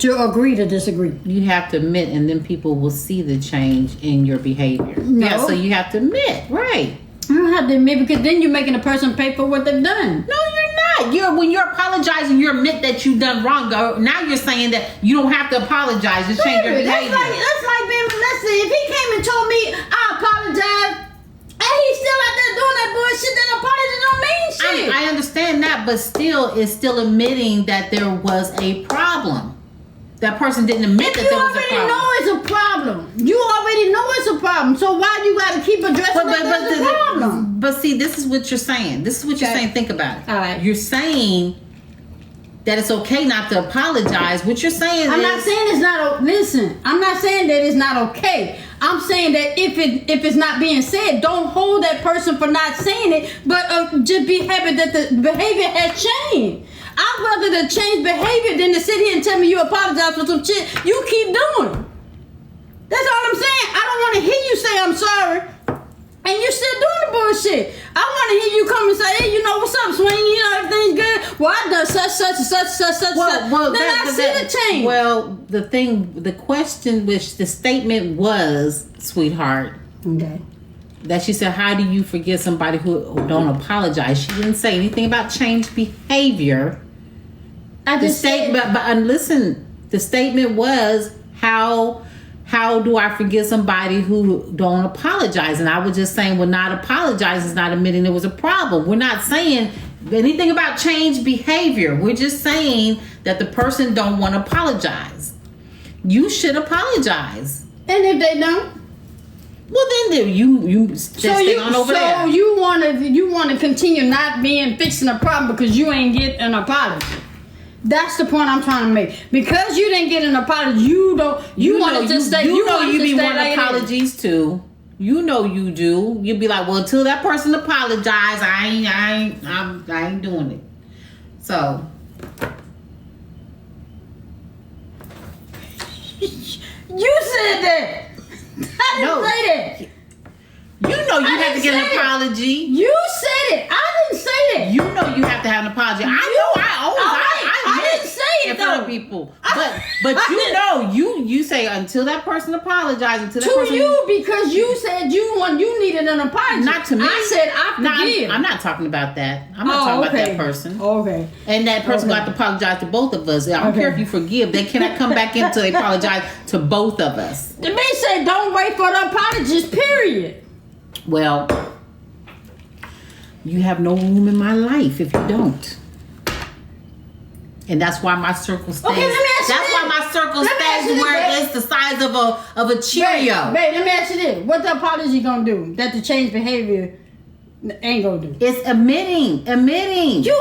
To agree to disagree. You have to admit, and then people will see the change in your behavior. No. Yeah, so you have to admit, right? I don't have to admit, because then you're making a person pay for what they've done. No, you're not. When you're apologizing, you admit that you've done wrong. Now you're saying that you don't have to apologize to change your behavior. That's like being molested. If he came and told me I apologize, and he's still out there doing that bullshit, then apology don't mean shit. I understand that, but still, it's still admitting that there was a problem. That person didn't admit that there was a problem. You already know it's a problem. You already know it's a problem. So why you got to keep addressing the problem? But see, this is what you're saying. This is what you're saying. Think about it. All right. You're saying that it's okay not to apologize. What you're saying I'm not saying it's not. Listen, I'm not saying that it's not okay. I'm saying that if it's not being said, don't hold that person for not saying it, but just be happy that the behavior has changed. I'd rather to change behavior than to sit here and tell me you apologize for some shit you keep doing. That's all I'm saying. I don't want to hear you say I'm sorry, and you still doing the bullshit. I want to hear you come and say, hey, you know what's up, Swing? You know everything's good. Well, I done such. Well, then I see the change. Well, the question, which the statement was, sweetheart. Okay. That she said, how do you forgive somebody who don't apologize? She didn't say anything about changed behavior. I just said, but listen, the statement was, how do I forgive somebody who don't apologize? And I was just saying, well, not apologize is not admitting there was a problem. We're not saying anything about changed behavior. We're just saying that the person don't want to apologize. You should apologize. And if they don't? Well, then you just stay on over there. So you want to continue not fixing a problem because you ain't get an apology. That's the point I'm trying to make. Because you didn't get an apology, you want to just stay. You be wanting apologies too. You know you do. You'd be like, well, until that person apologize, I ain't doing it. So. You said that. I didn't say that. You know you have to get an apology. You said it. I didn't say that. You know you have to have an apology. I didn't say it in front of people. But you say until that person apologizes. You because you said you needed an apology. Not to me. I said I forgive. I'm not talking about that. I'm not talking about that person. Okay. And that person got to apologize to both of us. I don't care if you forgive. They cannot come back in until they apologize to both of us. The man said don't wait for the apologies, period. Well, you have no room in my life if you don't. And that's why my circle stays. Okay, let me ask you that's why my circle stays where it's the size of a Cheerio. Babe, let me ask you this. What the apology gonna do that the change behavior ain't gonna do? It's admitting. You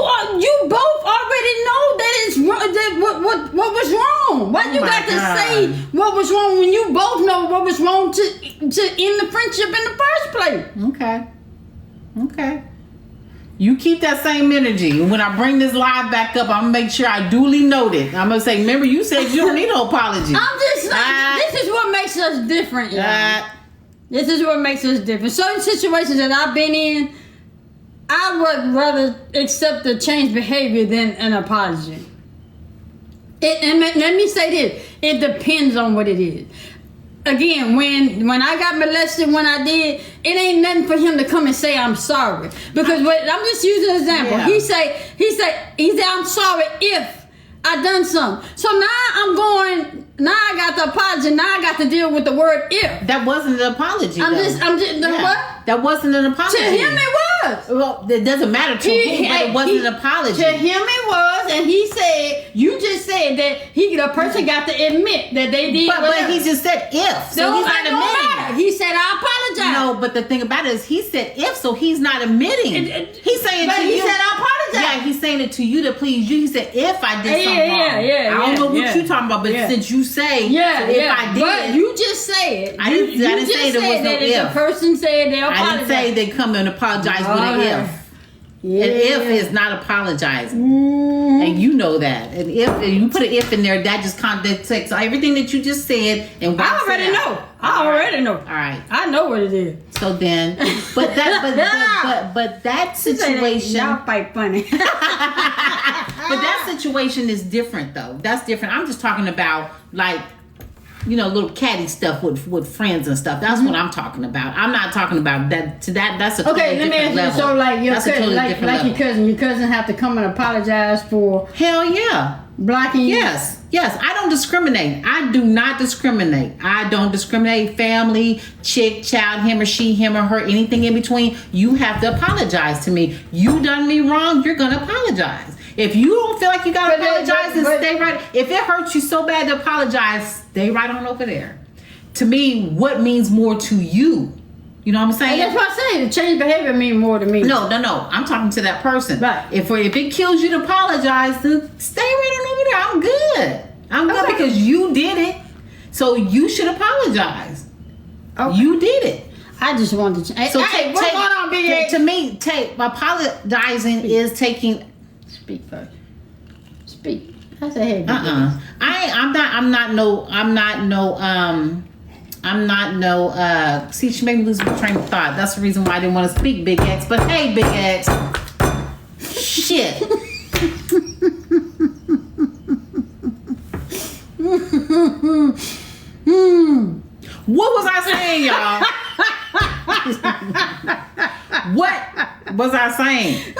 both already know that it's wrong. That what was wrong? Why you got to say what was wrong when you both know what was wrong to end the friendship in the first place? Okay. You keep that same energy. When I bring this live back up, I'm gonna make sure I duly note it. I'm gonna say, remember you said you don't need no apology. I'm just saying, this is what makes us different, y'all. This is what makes us different. Certain situations that I've been in, I would rather accept the change behavior than an apology. And let me say this. It depends on what it is. Again, when I got molested, when I did, it ain't nothing for him to come and say I'm sorry. Because I'm just using an example. Yeah. He said I'm sorry if I done something. So now I got the apology. Now I got to deal with the word if. That wasn't an apology. What? That wasn't an apology. To him it was. Well, it doesn't matter to him, but it wasn't an apology. To him it was, and he said, you just said that the person got to admit that they did But he just said if. So he's not admitting. He said, I apologize. No, but the thing about it is he said if, so he's not admitting. He's saying but to he you. said, I apologize. Yeah, he's saying it to you to please you. He said, if I did something wrong. I don't know what you're talking about, but since you say, if I did. But you just said. I didn't say there was no if. If the person said they apologize. I didn't say they come and apologize with an if. Yeah. An if is not apologizing. And you know that. And if you put an if in there, that just contradicts everything that you just said. And I already know. All right. I know what it is. So then, but that situation. Y'all fight funny. But that situation is different, though. That's different. I'm just talking about little catty stuff with friends and stuff. That's what I'm talking about. I'm not talking about that. That's a totally different level. So your cousin, your cousin have to come and apologize for. Hell yeah. Blocking you. Yes. I don't discriminate. I do not discriminate. I don't discriminate. Family, chick, child, him or she, him or her, anything in between. You have to apologize to me. You done me wrong. You're gonna apologize. If you don't feel like you gotta apologize, then stay right. If it hurts you so bad to apologize, stay right on over there. To me, what means more to you? You know what I'm saying? And that's what I'm saying. The change behavior means more to me. No. I'm talking to that person. Right. If it kills you to apologize, then stay right on over there. I'm good. I'm good because you did it. So you should apologize. Okay. You did it. I just wanted to. So what's going on, Big A? To me, apologizing is taking. Speak first. speak. I said, hey, I'm not no see, she made me lose my train of thought. That's the reason why I didn't want to speak, Big X. But hey, Big X. Shit. What was I saying, y'all? What was I saying?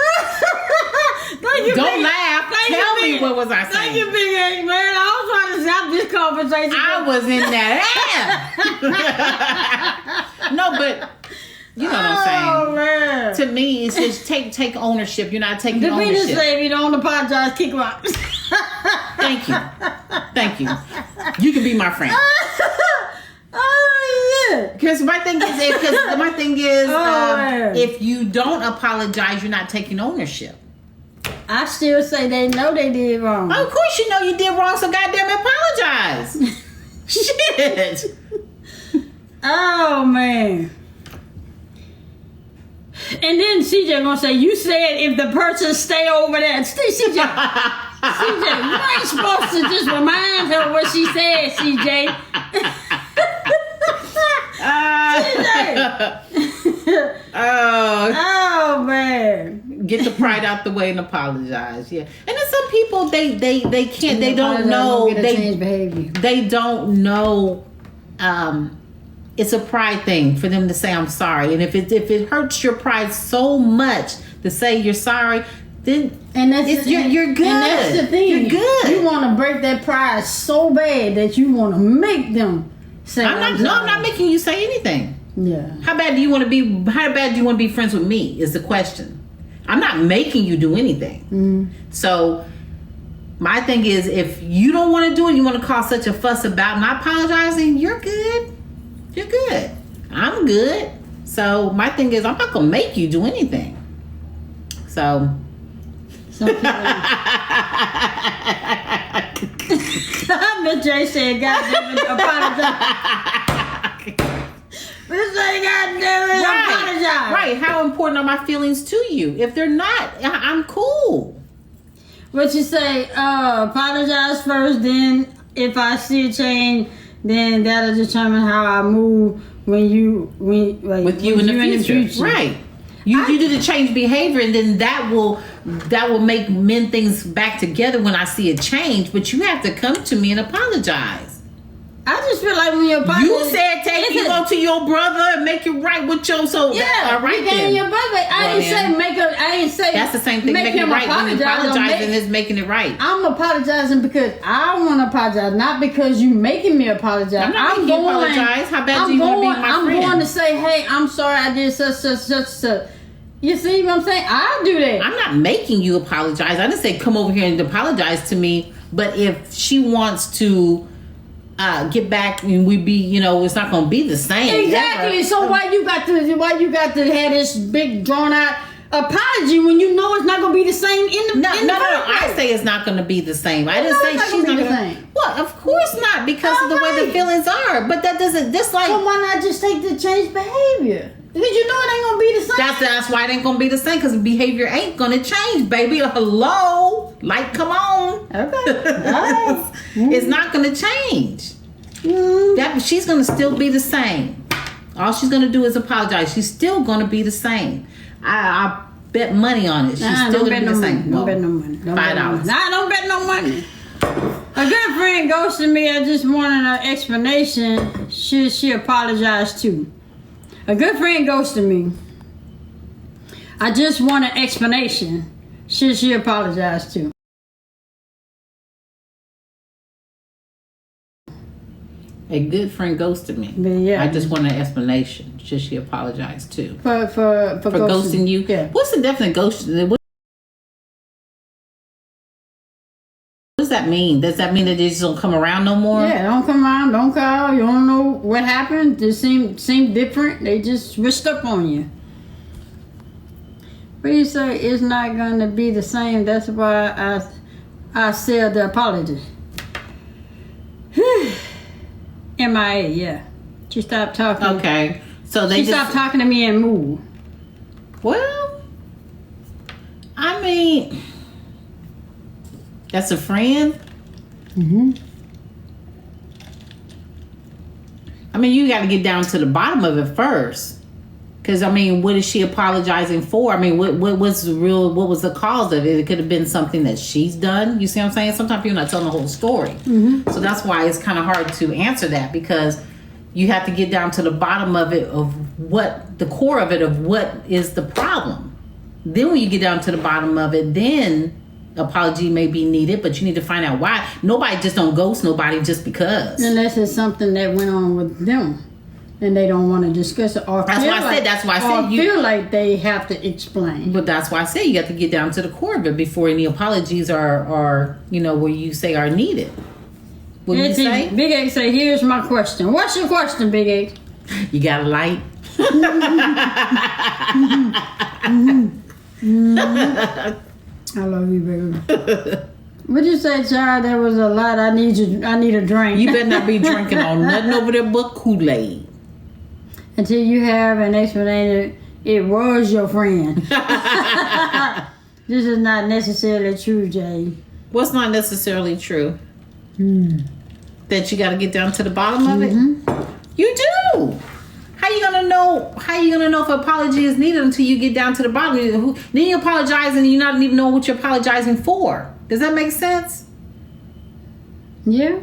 Don't laugh. Tell me what was I saying. Thank you, Big X, man. I was trying to stop this conversation. I was in that air. No, but you know what I'm saying. Oh, man. To me, it's just take ownership. You're not taking The ownership. Venus lady, don't apologize, kick her out. Thank you. You can be my friend. Oh, yeah. Because my thing is, if you don't apologize, you're not taking ownership. I still say they know they did wrong. Of course you know you did wrong, so goddamn apologize. Shit. Oh, man. And then CJ gonna say, you said if the person stay over there. CJ, you ain't supposed to just remind her what she said, CJ. CJ. Oh, man. Get the pride out the way and apologize. Yeah. And then some people they can't, they don't know, they don't know it's a pride thing for them to say I'm sorry. And if it hurts your pride so much to say you're sorry, then you're good. And that's the thing. You're good. You want to break that pride so bad that you want to make them say I'm not making you say anything. Yeah. How bad do you want to be friends with me is the question. I'm not making you do anything. Mm-hmm. So my thing is, if you don't want to do it, you want to cause such a fuss about not apologizing, you're good. You're good. I'm good. So my thing is, I'm not going to make you do anything. So. But Jay said, goddamn it, apologize. This ain't goddamn it, apologize. Right. How important are my feelings to you? If they're not, I'm cool. What you say, apologize first, then if I see a change, then that'll determine how I move with you in the future. Right. You do the change behavior, and then that will make mend things back together when I see a change. But you have to come to me and apologize. I just feel like when you apologize, you said you go to your brother and make it right with your all right then. Your brother. I ain't say that's the same thing. Make it right. When you apologizing is making it right. I'm apologizing because I want to apologize, not because you making me apologize. I'm not making you apologize. How bad do you want to be my friend? I'm going to say, hey, I'm sorry, I did such. You see what I'm saying? I'll do that. I'm not making you apologize. I didn't say come over here and apologize to me. But if she wants to get back and we be, it's not going to be the same. Exactly. Ever. So why you got to have this big drawn out apology when you know it's not going to be the same No. I say it's not going to be the same. I didn't say she's not going to be the same. Well, of course not, because of the way the feelings are. But that doesn't dislike. So why not just take the change behavior? Because you know it ain't gonna be the same. That's why it ain't gonna be the same, because behavior ain't gonna change, baby. Hello, come on. Okay. It's not gonna change. She's gonna still be the same. All she's gonna do is apologize. She's still gonna be the same. I bet money on it. She's still gonna be the same. Don't bet no money. $5. Nah, don't bet no money. A good friend ghosted me. I just wanted an explanation. Should she apologize too? A good friend ghosted me. I just want an explanation. Should she apologize too? A good friend ghosted me. Yeah. I just want an explanation. Should she apologize too? For ghosting you? Yeah. What's the definition of ghosting? What does that mean? Does that mean that they just don't come around no more? Yeah, don't come around, don't call. You don't know what happened. They seem different. They just switched up on you. What do you say? It's not going to be the same. That's why I said the apology. MIA, yeah. She stopped talking. Okay. So she stopped talking to me and moved. Well, I mean, That's a friend? Mm-hmm. I mean, you got to get down to the bottom of it first. Because, I mean, what is she apologizing for? I mean, what was the cause of it? It could have been something that she's done. You see what I'm saying? Sometimes people are not telling the whole story. Mm-hmm. So that's why it's kind of hard to answer that, because you have to get down to the bottom of it, of what, the core of it, of what is the problem. Then when you get down to the bottom of it, then apology may be needed, but you need to find out why. Nobody just don't ghost nobody just because. Unless it's something that went on with them and they don't want to discuss it, or that's why I said you feel like they have to explain. But that's why I say you got to get down to the core of it before any apologies are where you say are needed. What do you say? Big A say, here's my question. What's your question, Big A? You got a light? I love you, baby. What'd you say, child? There was a lot. I need a drink. You better not be drinking on nothing over there but Kool-Aid. Until you have an explanation, it was your friend. This is not necessarily true, Jay. What's not necessarily true? That you got to get down to the bottom of it? You do. How you gonna know if an apology is needed until you get down to the bottom? Then you apologize and you not even know what you're apologizing for. Does that make sense? Yeah.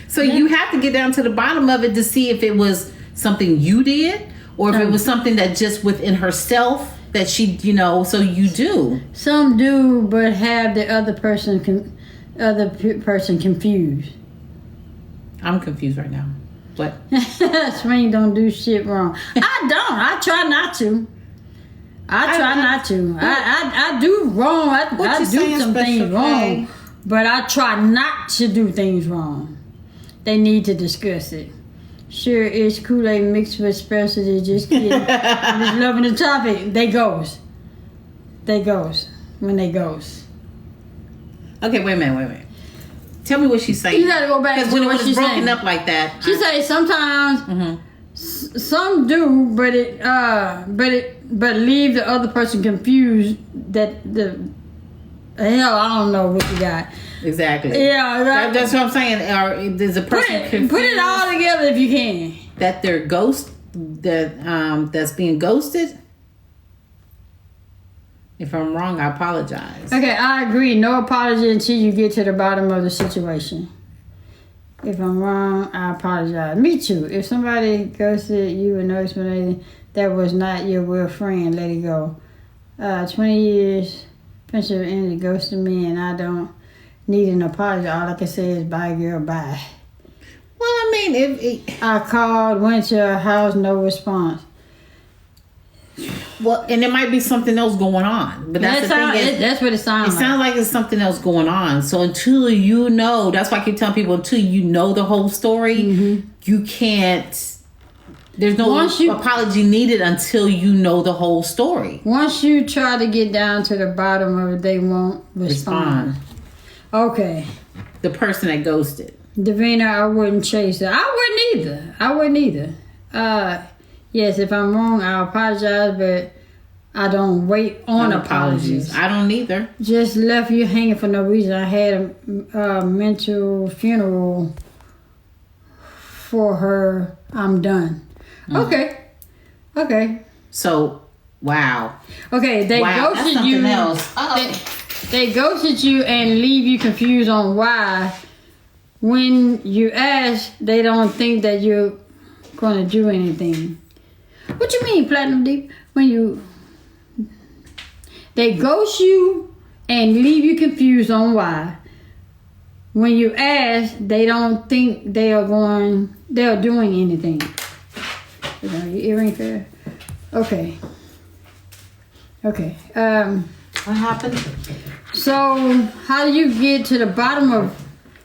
So you have to get down to the bottom of it to see if it was something you did, or if it was something that just within herself that she, so you do. Some do, but have the other person confused. I'm confused right now. What? Swing don't do shit wrong. I don't. I try not to. I do wrong. I do some things wrong, but I try not to do things wrong. They need to discuss it. Sure, it's Kool-Aid mixed with espresso. They just kidding. I'm just loving the topic. They goes. When they goes. Okay, wait a minute. Tell me what she's saying. You gotta go back to when what she's broken saying. up like that. She says sometimes some do, but leave the other person confused that the hell, I don't know what you got. Exactly. Yeah, that's what I'm saying. Or there's a person confused, put it all together if you can. That they're that's being ghosted. If I'm wrong, I apologize. Okay, I agree. No apology until you get to the bottom of the situation. If I'm wrong, I apologize. Me too. If somebody ghosted you with no explanation, that was not your real friend, let it go. 20 years, friendship ended, ghosted me, and I don't need an apology. All I can say is bye, girl, bye. Well, I mean, I called, went to her house, no response. Well, and there might be something else going on, but that's that's what it sounds like. It sounds like it's something else going on. So until you know, that's why I keep telling people, until you know the whole story, you can't. There's no apology needed until you know the whole story. Once you try to get down to the bottom of it, they won't respond. Okay. The person that ghosted. Davina, I wouldn't chase her. I wouldn't either. Yes, if I'm wrong, I apologize, but I don't wait on apologies. I don't either. Just left you hanging for no reason. I had a mental funeral for her. I'm done. Okay. So, wow. Okay, they ghosted you. They ghosted you and leave you confused on why. When you ask, they don't think that you're going to do anything. What you mean, Platinum Deep? They ghost you and leave you confused on why. When you ask, they don't think they're doing anything. Is your earring fair? Okay. What happened? So, how do you get to the bottom of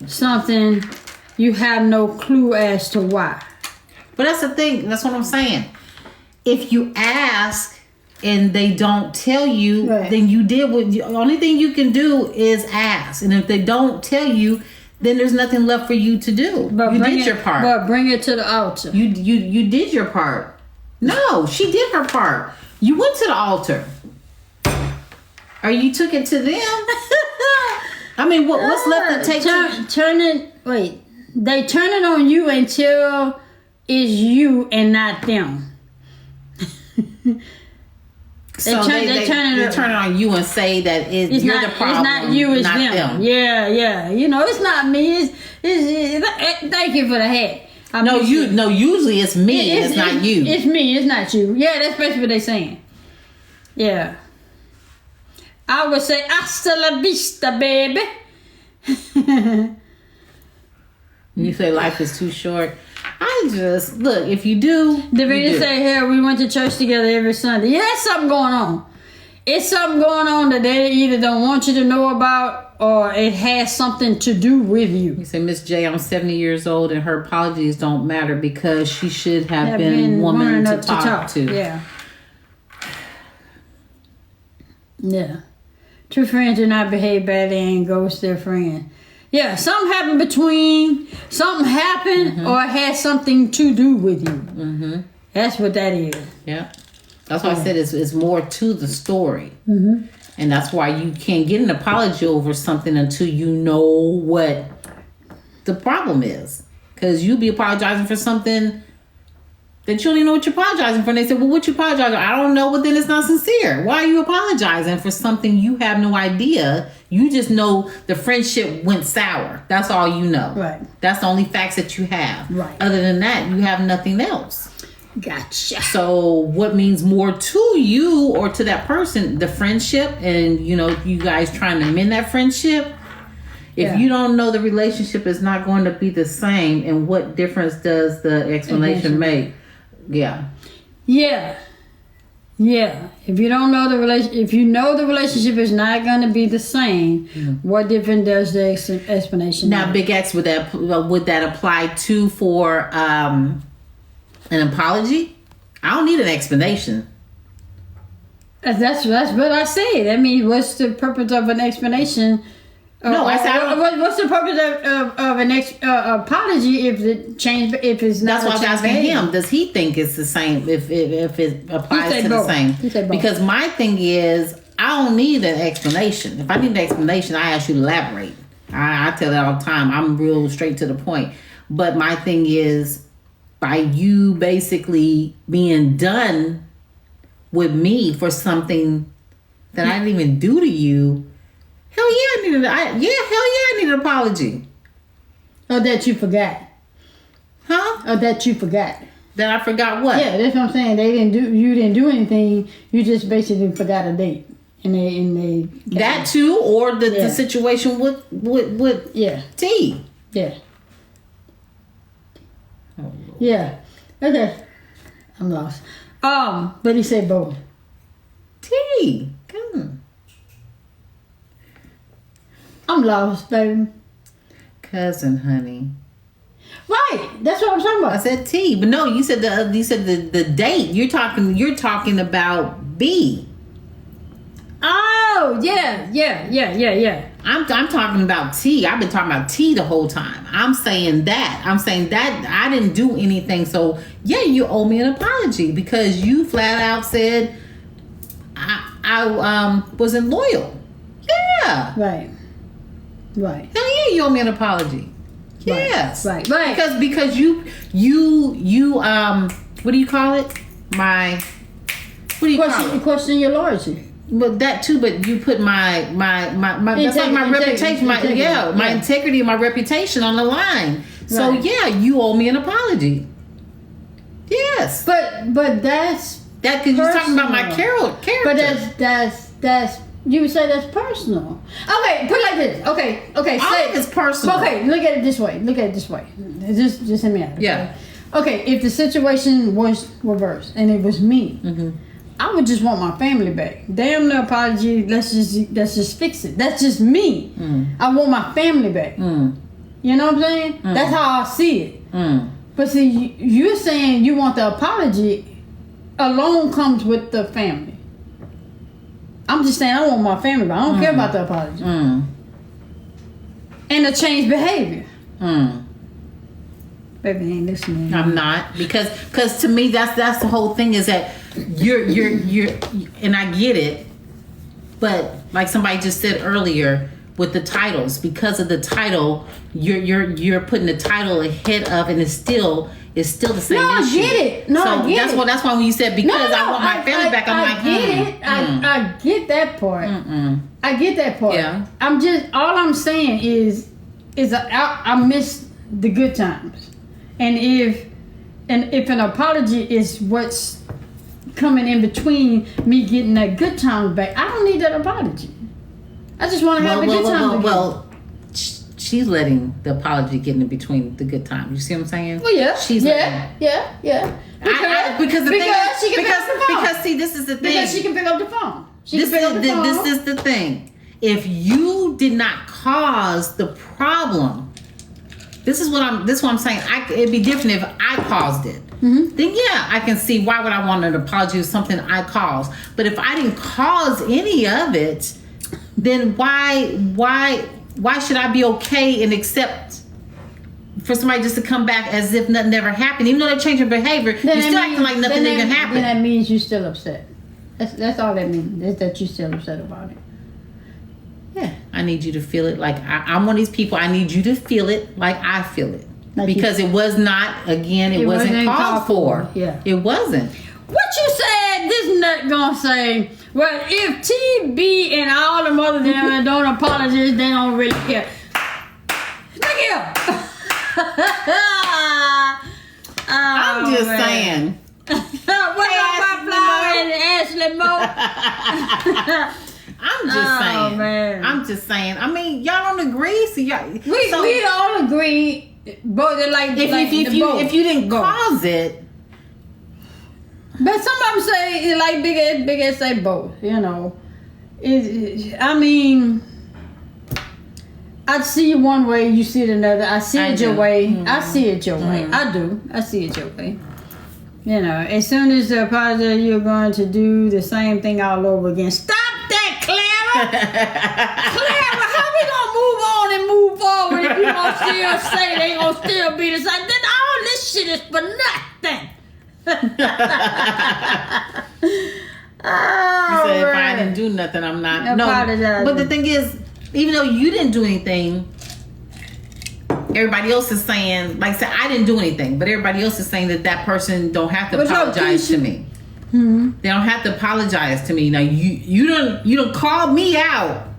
something you have no clue as to why? But that's the thing. That's what I'm saying. If you ask and they don't tell you, then you did what. The only thing you can do is ask. And if they don't tell you, then there's nothing left for you to do. You did your part. But bring it to the altar. You did your part. No, she did her part. You went to the altar. Or you took it to them? I mean, what's left to take? They turn it on you until it's you and not them. They turn it on you and say that you're the problem. It's not you, it's not them. Yeah. You know, it's not me. Thank you for the hat. Usually it's me. It's not you. It's me. It's not you. Yeah, that's basically what they're saying. Yeah. I would say hasta la vista, baby. You say life is too short. I just look, if you do, the reader say here we went to church together every Sunday. Yeah, there's something going on. It's something going on that they either don't want you to know about or it has something to do with you. You say, Miss J, I'm 70 years old and her apologies don't matter because she should have been woman to talk to. Yeah. True friends do not behave badly and ghost their friend. Yeah, something happened or it has something to do with you. Mm-hmm. That's what that is. Yeah. That's why I said it's more to the story. Mm-hmm. And that's why you can't get an apology over something until you know what the problem is. Because you'll be apologizing for something that you don't even know what you're apologizing for. And they say, well, what you apologizing for? I don't know, but then it's not sincere. Why are you apologizing for something you have no idea? You just know the friendship went sour. That's all you know. Right. That's the only facts that you have. Right. Other than that, you have nothing else. Gotcha. So what means more to you or to that person? The friendship and, you guys trying to mend that friendship. If you don't know the relationship is not going to be the same, and what difference does the explanation make? Yeah. If you don't know if you know the relationship is not going to be the same, what difference does the explanation make? Now, Big X, would that apply to for an apology? I don't need an explanation. That's what I said. I mean, what's the purpose of an explanation? What's the purpose of an apology if it's not? That's why I was asking him. Does he think it's the same? If it applies to the same? Because my thing is, I don't need an explanation. If I need an explanation, I ask you to elaborate. I tell that all the time. I'm real straight to the point. But my thing is, by you basically being done with me for something that I didn't even do to you. Hell yeah, I need an apology. Or that you forgot. Huh? Or that you forgot. That I forgot what? Yeah, that's what I'm saying. You didn't do anything. You just basically forgot a date. And they that too, or the situation with T. Yeah. Oh, Lord. Yeah. Okay. I'm lost. But he said both. T. Come on. I'm lost, baby. Cousin, honey. Right, that's what I'm talking about. I said T, but no, you said the date. You're talking about B. Oh yeah. I'm talking about T. I've been talking about T the whole time. I'm saying that I didn't do anything. So yeah, you owe me an apology because you flat out said I wasn't loyal. Yeah. Right. Hell yeah, you owe me an apology. Yes. Right. Because you what do you call it? Question your loyalty. But that too, but you put my that's like my reputation, my integrity and my reputation on the line. So yeah, you owe me an apology. Yes. But that's that because you're talking about my character. But that's you would say that's personal. Okay, put it like this. Okay. Say it's personal. Okay, look at it this way. Just hear me out. Okay? Yeah. Okay, if the situation was reversed and it was me, I would just want my family back. Damn the apology. Let's just fix it. That's just me. I want my family back. You know what I'm saying? That's how I see it. But see, you're saying you want the apology alone comes with the family. I'm just saying I want my family back. I don't care about the apology. And the change behavior. Baby ain't listening. I'm not because to me that's the whole thing is that you're and I get it. But like somebody just said earlier, with the titles, because of the title, you're putting the title ahead of, and it's still the same No, issue. I get it. No, I get it. That's why when you said because I want my family back, I'm like, I get that part. I get that part. Yeah. All I'm saying is I miss the good times, and if an apology is what's coming in between me getting that good times back, I don't need that apology. I just want to have a good time again. Well, she's letting the apology get in between the good times. You see what I'm saying? Well, yeah. She's yeah. Because see, this is the thing. Because she can pick up the phone. This is the thing. If you did not cause the problem, this is what I'm saying. It'd be different if I caused it. Mm-hmm. Then yeah, I can see why would I want an apology for something I caused. But if I didn't cause any of it, then why should I be okay and accept for somebody just to come back as if nothing ever happened, even though they change their behavior? You're still acting like nothing even happened. Then that means you're still upset. That's all that means. Is that you're still upset about it. Yeah, I need you to feel it like I'm one of these people. I need you to feel it like I feel it, like because it was not. Again, it wasn't called for. Yeah, it wasn't. What you said? This nut gonna say. Well, if TB and all the other them don't apologize, they don't really care. Look here. I'm just saying. What about my flower and Ashley Moe? I'm just saying. Man. I'm just saying. I mean, y'all don't agree, so y'all. We all agree, but like if you didn't cause it. But some of them say, like Big S say both, you know. I mean, I see it one way, you see it another. I see it your way. Mm-hmm. I see it your way. I do. I see it your way. You know, as soon as the apology, you're going to do the same thing all over again. Stop that, Clara! Clara, how we going to move on and move forward if you going to still say they going to still be the same? Then all this shit is for nothing. You said if I didn't do nothing, I'm not. No, but the thing is, even though you didn't do anything, everybody else is saying, like, say I didn't do anything, but everybody else is saying that person don't have to apologize to me. Mm-hmm. They don't have to apologize to me. Now you don't call me out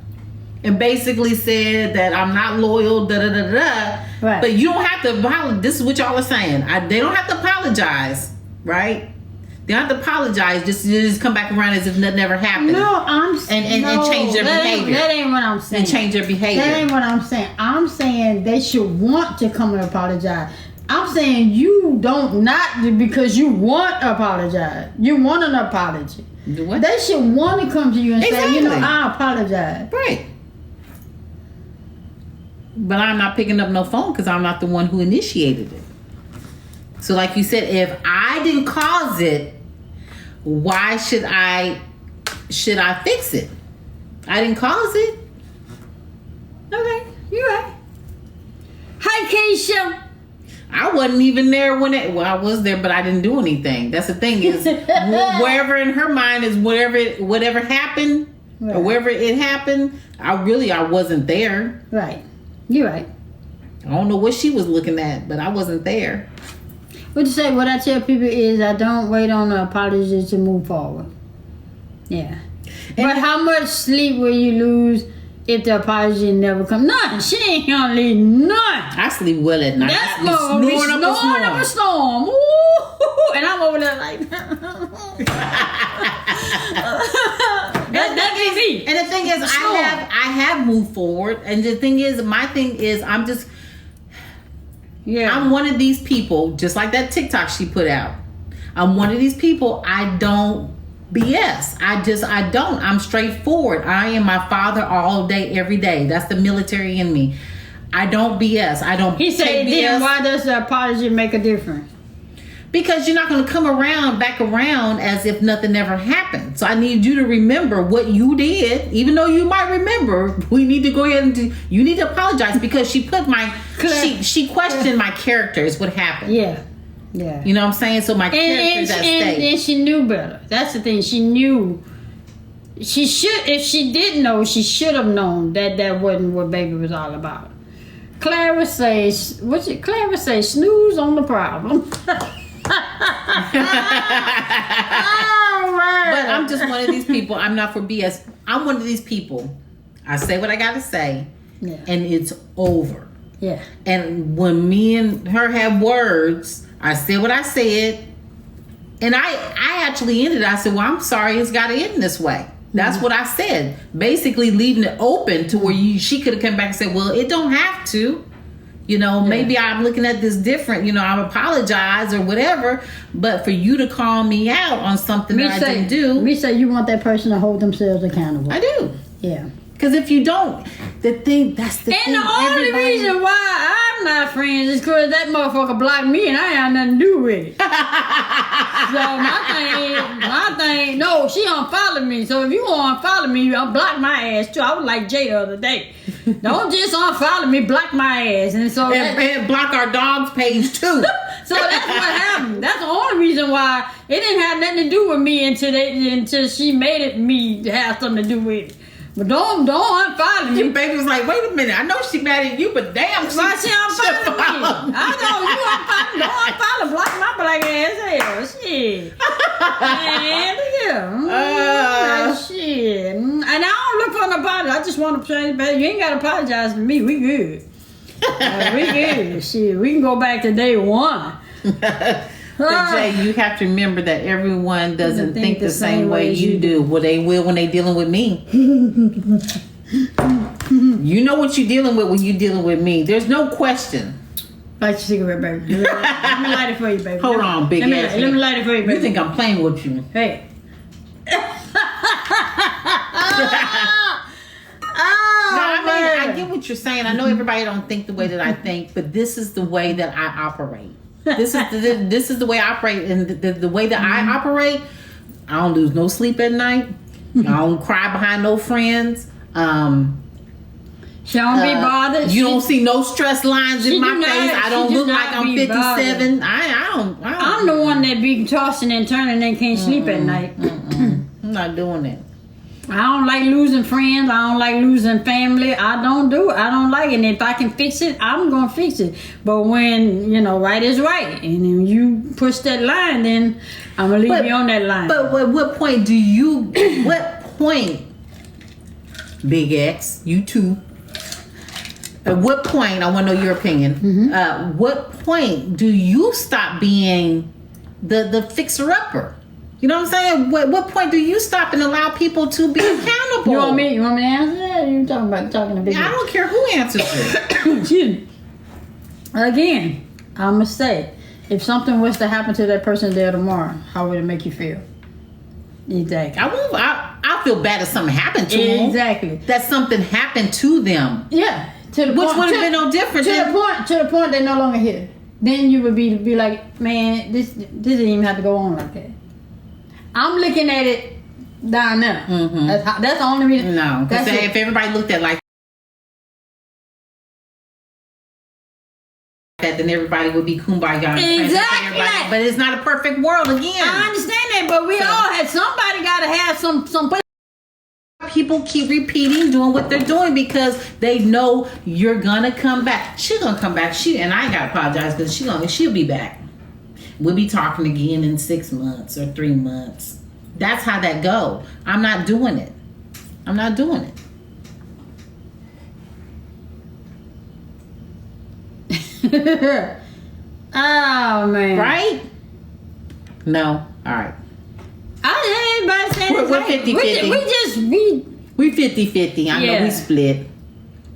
and basically said that I'm not loyal, da da da da. Right. But you don't have to apologize. This is what y'all are saying. They don't have to apologize. Right? They don't have to apologize. Just come back around as if nothing ever happened. No, and change their behavior. That ain't what I'm saying. And change their behavior. That ain't what I'm saying. I'm saying they should want to come and apologize. I'm saying you don't not because you want to apologize. You want an apology. What? They should want to come to you and say, you know, I apologize. Right. But I'm not picking up no phone because I'm not the one who initiated it. So like you said, if I didn't cause it, why should I fix it? I didn't cause it. Okay, you're right. Hi, Keisha. I wasn't even there when I was there, but I didn't do anything. That's the thing is, wherever in her mind is whatever happened, right. Or wherever it happened, I wasn't there. Right. You're right. I don't know what she was looking at, but I wasn't there. What I tell people is I don't wait on an apology to move forward. Yeah. But how much sleep will you lose if the apology never comes? None. She ain't gonna leave none. I sleep well at night. That mother be snoring up a storm. Ooh, and I'm over there like that be me. And the thing is, I have moved forward. And the thing is, my thing is, I'm one of these people, just like that TikTok she put out. I'm one of these people, I don't BS. I don't. I'm straightforward. I am my father all day, every day. That's the military in me. I don't BS. I don't He said, then why does the apology make a difference? Because you're not going to come back around as if nothing ever happened. So I need you to remember what you did. Even though you might remember, we need to go ahead and you need to apologize because she put she questioned my character is what happened. Yeah. Yeah. You know what I'm saying? So my character is at stake. And she knew better. That's the thing. She knew she should, if she didn't know, she should have known that wasn't what baby was all about. Clara says, Clara says, snooze on the problem. Oh, man. But I'm just one of these people. I'm not for BS. I'm one of these people. I say what I gotta say, and it's over. Yeah. And when me and her had words, I said what I said, and I actually ended it. I said, well, I'm sorry, it's got to end this way. That's what I said. Basically leaving it open to where she could have come back and said, well, it don't have to. You know, maybe I'm looking at this different. You know, I apologize or whatever. But for you to call me out on something that I didn't do. Me say you want that person to hold themselves accountable. I do. Yeah. Because if you don't, that's the thing. And the only reason why I'm not friends is because that motherfucker blocked me and I ain't had nothing to do with it. So my thing, no, she unfollowed me. So if you want to unfollow me, I'll block my ass too. I was like Jay the other day. Don't just unfollow me, block my ass. And so and block our dog's page too. So that's what happened. That's the only reason why it didn't have nothing to do with me until she made it me to have something to do with it. But don't unfollow me. Your baby was like, wait a minute, I know she mad at you, but damn, why she unfollow me? I know you don't unfollow, block my black ass hell. Shit. Man, yeah. Shit. And I don't look for an apology. I just want to say, baby, you ain't got to apologize to me. We good. We good. Shit, we can go back to day one. But Jay, you have to remember that everyone doesn't think the same way you do. Well, they will when they dealing with me. You know what you're dealing with when you're dealing with me. There's no question. Light your cigarette, baby. Let me light it for you, baby. Hold on, big ass. Let me light it for you, baby. You think I'm playing with you? Hey. I get what you're saying. I know everybody don't think the way that I think, but this is the way that I operate. This is the way I operate, and the way that I operate, I don't lose no sleep at night. I don't cry behind no friends. She don't be bothered. You don't see no stress lines in my face. I don't look like I'm 57. I don't. I'm the one that be tossing and turning and can't sleep at night. I'm not doing it. I don't like losing friends. I don't like losing family. I don't do it. I don't like it. And if I can fix it, I'm going to fix it. But when, right is right, and then you push that line, then I'm going to leave you on that line. But what point, Big X, you too, at what point, I want to know your opinion, what point do you stop being the fixer-upper? You know what I'm saying? What point do you stop and allow people to be accountable? You want me to answer that? Or you talking to Big X? I don't care who answers it. Excuse me. Again, I'm going to say, if something was to happen to that person there tomorrow, how would it make you feel? Exactly. I feel bad if something happened to them. Exactly. That something happened to them. Yeah. Which would have been no different. To the point they're no longer here. Then you would be like, man, this didn't even have to go on like that. I'm looking at it down there. Mm-hmm. That's the only reason. No, because if everybody looked at like that, then everybody would be kumbaya. Exactly. But it's not a perfect world again. I understand that, but we all had somebody got to have some. People keep repeating, doing what they're doing because they know you're gonna come back. She's gonna come back. And I ain't gotta apologize because she'll be back. We'll be talking again in 6 months or 3 months. That's how that go. I'm not doing it. I'm not doing it. Oh, man. Right? No. All right. Everybody saying we're 50-50. We 50-50. I know we split.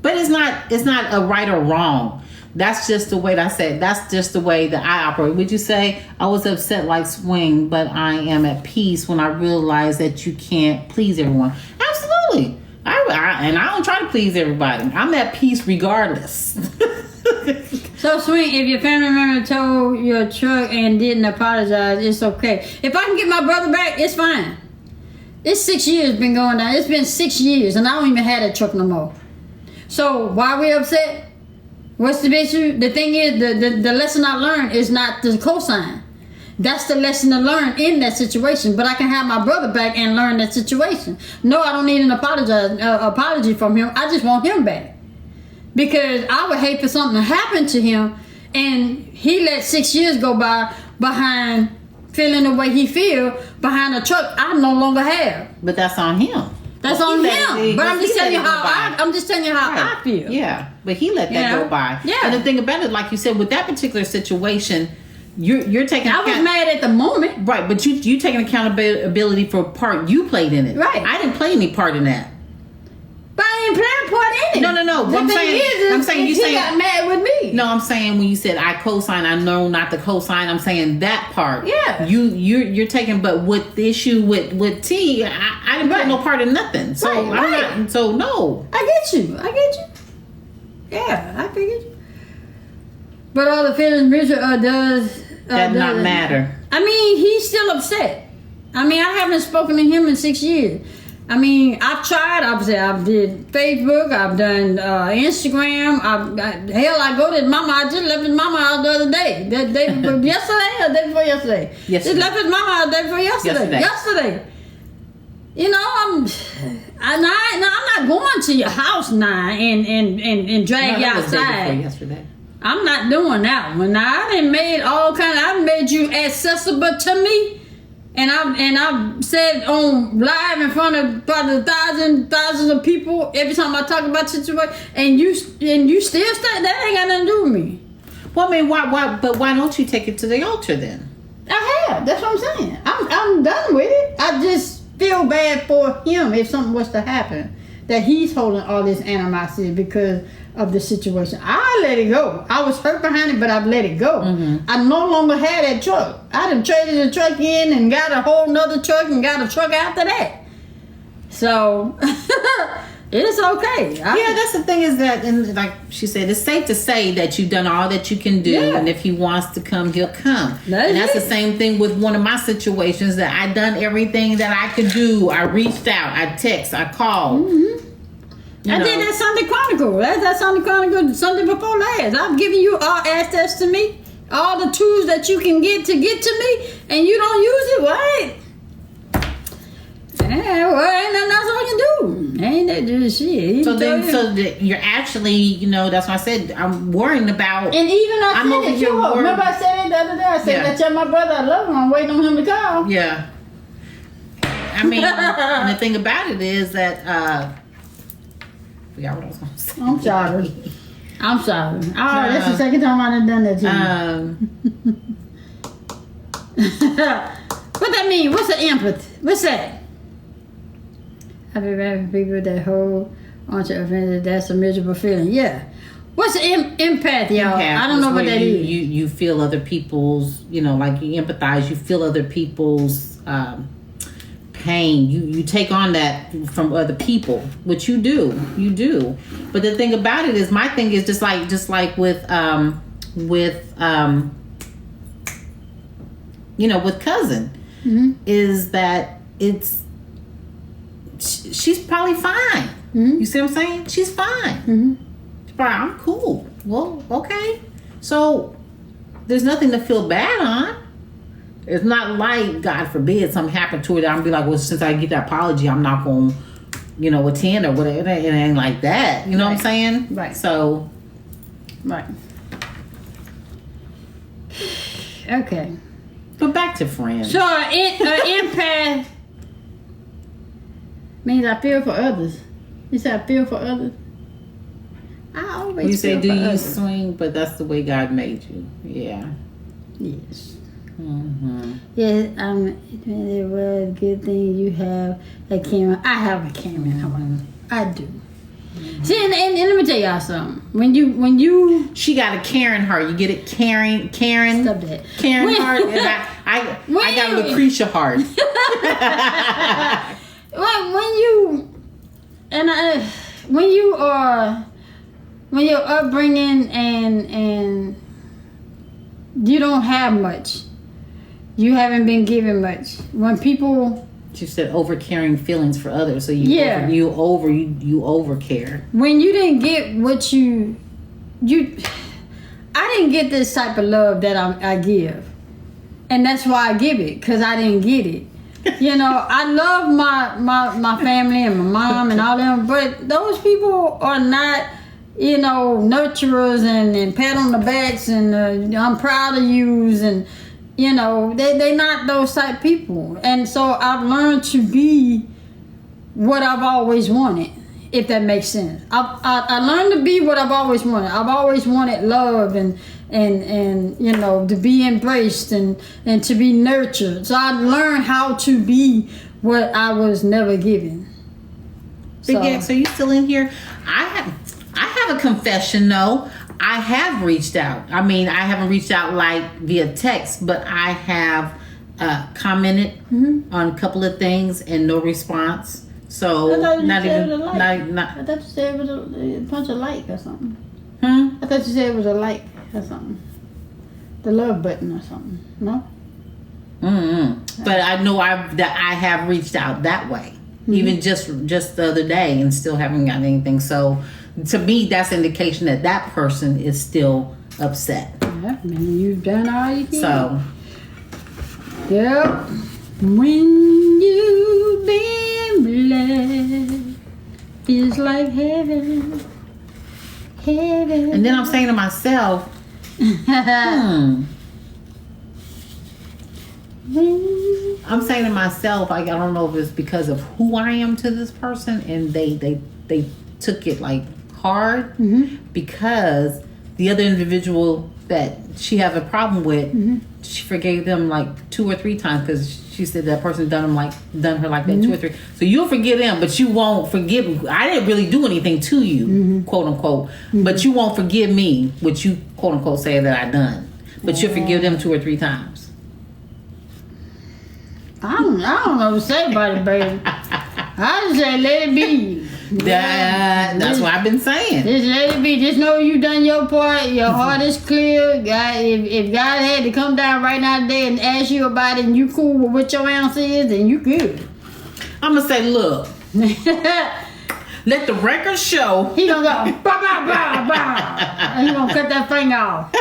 But it's not a right or wrong. That's just the way that I said. That's just the way that I operate. Would you say I was upset like swing, but I am at peace when I realize that you can't please everyone? Absolutely. And I don't try to please everybody. I'm at peace regardless. So swing, if your family member told your truck and didn't apologize, it's okay. If I can get my brother back, it's fine. It's 6 years been going down. It's been 6 years and I don't even have that truck no more. So why we upset? What's the issue? The thing is, the lesson I learned is not the cosign. That's the lesson to learn in that situation. But I can have my brother back and learn that situation. No, I don't need an apology from him. I just want him back. Because I would hate for something to happen to him and he let 6 years go by behind feeling the way he feel behind a truck I no longer have. But that's on him. That's on him. But I'm just telling you how I feel. Yeah, but he let that go by. Yeah. And the thing about it, like you said, with that particular situation, you're taking. I was mad at the moment. Right, but you taking accountability for part you played in it. Right. I didn't play any part in that. But I ain't playing a part in it. No. The thing is he got mad with me. No, I'm saying when you said I co-sign, I know not to co-sign. I'm saying that part. Yeah. You're taking, but with the issue with T, I didn't play no part in nothing. So I'm not. So no. I get you. Yeah, I figured you. But all the feelings mutual does not matter. I mean, he's still upset. I mean, I haven't spoken to him in 6 years. I mean, I've tried. I did Facebook. I've done Instagram. I go to his mama. I just left his mama out the other day. Yesterday or day before yesterday? Just left his mama out the day before yesterday. You know, I'm not going to your house now and drag you outside. Yesterday. I'm not doing that one. Now I done made I made you accessible to me. And I've said on live in front of probably thousands of people every time I talk about situation, and you still stay. That ain't got nothing to do with me. Well, I mean, why don't you take it to the altar then? I have. That's what I'm saying. I'm done with it. I just feel bad for him if something was to happen, that he's holding all this animosity because of the situation. I let it go. I was hurt behind it, but I've let it go. Mm-hmm. I no longer had that truck. I done traded the truck in and got a whole nother truck and got a truck after that. So it's okay. That's the thing is that, and like she said, it's safe to say that you've done all that you can do, and if he wants to come, he'll come. That's the same thing with one of my situations, that I done everything that I could do. I reached out, I text, I called. Mm-hmm. I did that Sunday Chronicle. That Sunday Chronicle Sunday before last. I've given you all access to me, all the tools that you can get to me, and you don't use it. What? Ain't nothing else I can do. Ain't that just shit? So you're actually, that's why I said I'm worrying about. And even I said it to her. Remember I said it the other day. I said, I tell my brother I love him. I'm waiting on him to call. Yeah. I mean, and the thing about it is that. What I was gonna say. I'm sorry. That's the second time I done that to you. What that mean? What's the empathy? What's that? I've been having people that hold onto offended. That's a miserable feeling. Yeah. What's empath, y'all? I don't know what that is. You feel other people's, like you empathize. You feel other people's pain. You take on that from other people, which you do. But the thing about it is, my thing is just like with cousin, mm-hmm. is that she's probably fine. Mm-hmm. You see what I'm saying? She's fine. Mm-hmm. She's probably, I'm cool. Well, okay. So there's nothing to feel bad on. It's not like, God forbid, something happened to her that I'm be like, well, since I get that apology, I'm not going to, attend or whatever. It ain't like that. You know what I'm saying? Right. So. Right. Okay. But back to friends. So, empath means I feel for others. You said I feel for others? I always you say, do you others. swing? But that's the way God made you. Yeah. Yes. Mm-hmm. Yeah, it was a good thing you have a camera. I have a camera. Mm-hmm. I do. Mm-hmm. See, and let me tell y'all something. When you she got a Karen heart. You get it, Karen. Stop that. Karen heart. I got a Lucretia heart. when your upbringing and you don't have much. You haven't been given much. When people, she said, overcaring feelings for others. So you overcare. When you didn't get what I didn't get this type of love that I give. And that's why I give it, because I didn't get it. You know, I love my family and my mom and all them, but those people are not, you know, nurturers and pat on the backs and I'm proud of yous, and you know, they not those type people. And so I've learned to be what I've always wanted, if that makes sense. I learned to be what I've always wanted. I've always wanted love and you know, to be embraced and to be nurtured. So I learned how to be what I was never given. Big X, are you still in here? I have a confession though. I have reached out. I mean, I haven't reached out like via text, but I have commented on a couple of things and no response. So not even not. I thought you said it was a punch a like or something. I thought you said it was a like or something. The love button or something. No. But I know that I have reached out that way, even just the other day, and still haven't gotten anything. So to me, that's an indication that that person is still upset. Yeah, maybe you've done all you can. So. Yep. When you've been blessed, it's like heaven. Heaven. And then I'm saying to myself, I'm saying to myself, like, I don't know if it's because of who I am to this person, and they took it like hard, because the other individual that she has a problem with, she forgave them like 2 or 3 times, because she said that person done her like that 2 or 3. So you'll forgive them, but you won't forgive. I didn't really do anything to you, quote unquote, but you won't forgive me, which you quote unquote say that I done. But you'll forgive them 2 or 3 times. I don't know what to say about it, baby. I just say let it be. That's what I've been saying. Just let it be. Just know you done your part. Your heart is clear. God, if God had to come down right now today and ask you about it, and you cool with what your answer is, then you good. I'm gonna say, look. Let the record show. He gonna go bah, bah, bah, bah. And he gonna cut that finger off.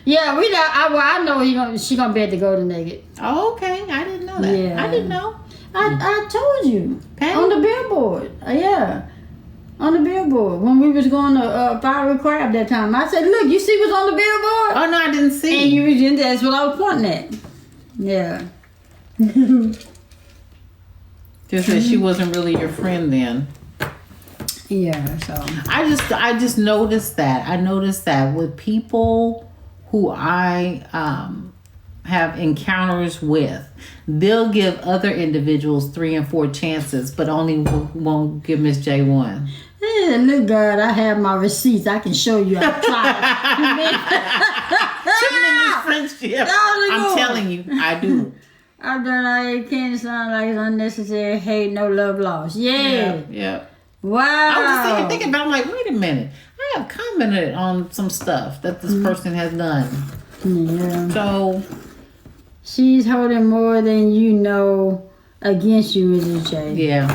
Yeah, we know. I know she gonna be at the Golden Nugget. Oh, okay. I didn't know that. Yeah. I didn't know. I told you. Patty? On the billboard. Yeah. On the billboard. When we was going to Fiery Crab that time. I said, look, you see what's on the billboard? Oh, no, I didn't see. And you was in, that's what I was pointing at. Yeah. Just that she wasn't really your friend then. Yeah, so. I just noticed that. I noticed that with people who I have encounters with, they'll give other individuals 3 and 4 chances, but only won't give Miss J one. Hey, look, God, I have my receipts. I can show you. I tried. Friendship. I'm telling you, I do. I've done all you can. Sound like it's unnecessary hate, no love lost. Yeah. Wow. I was thinking about it. I'm like, wait a minute. I have commented on some stuff that this person has done. Yeah. So she's holding more than you know against you, Mrs. J. Yeah.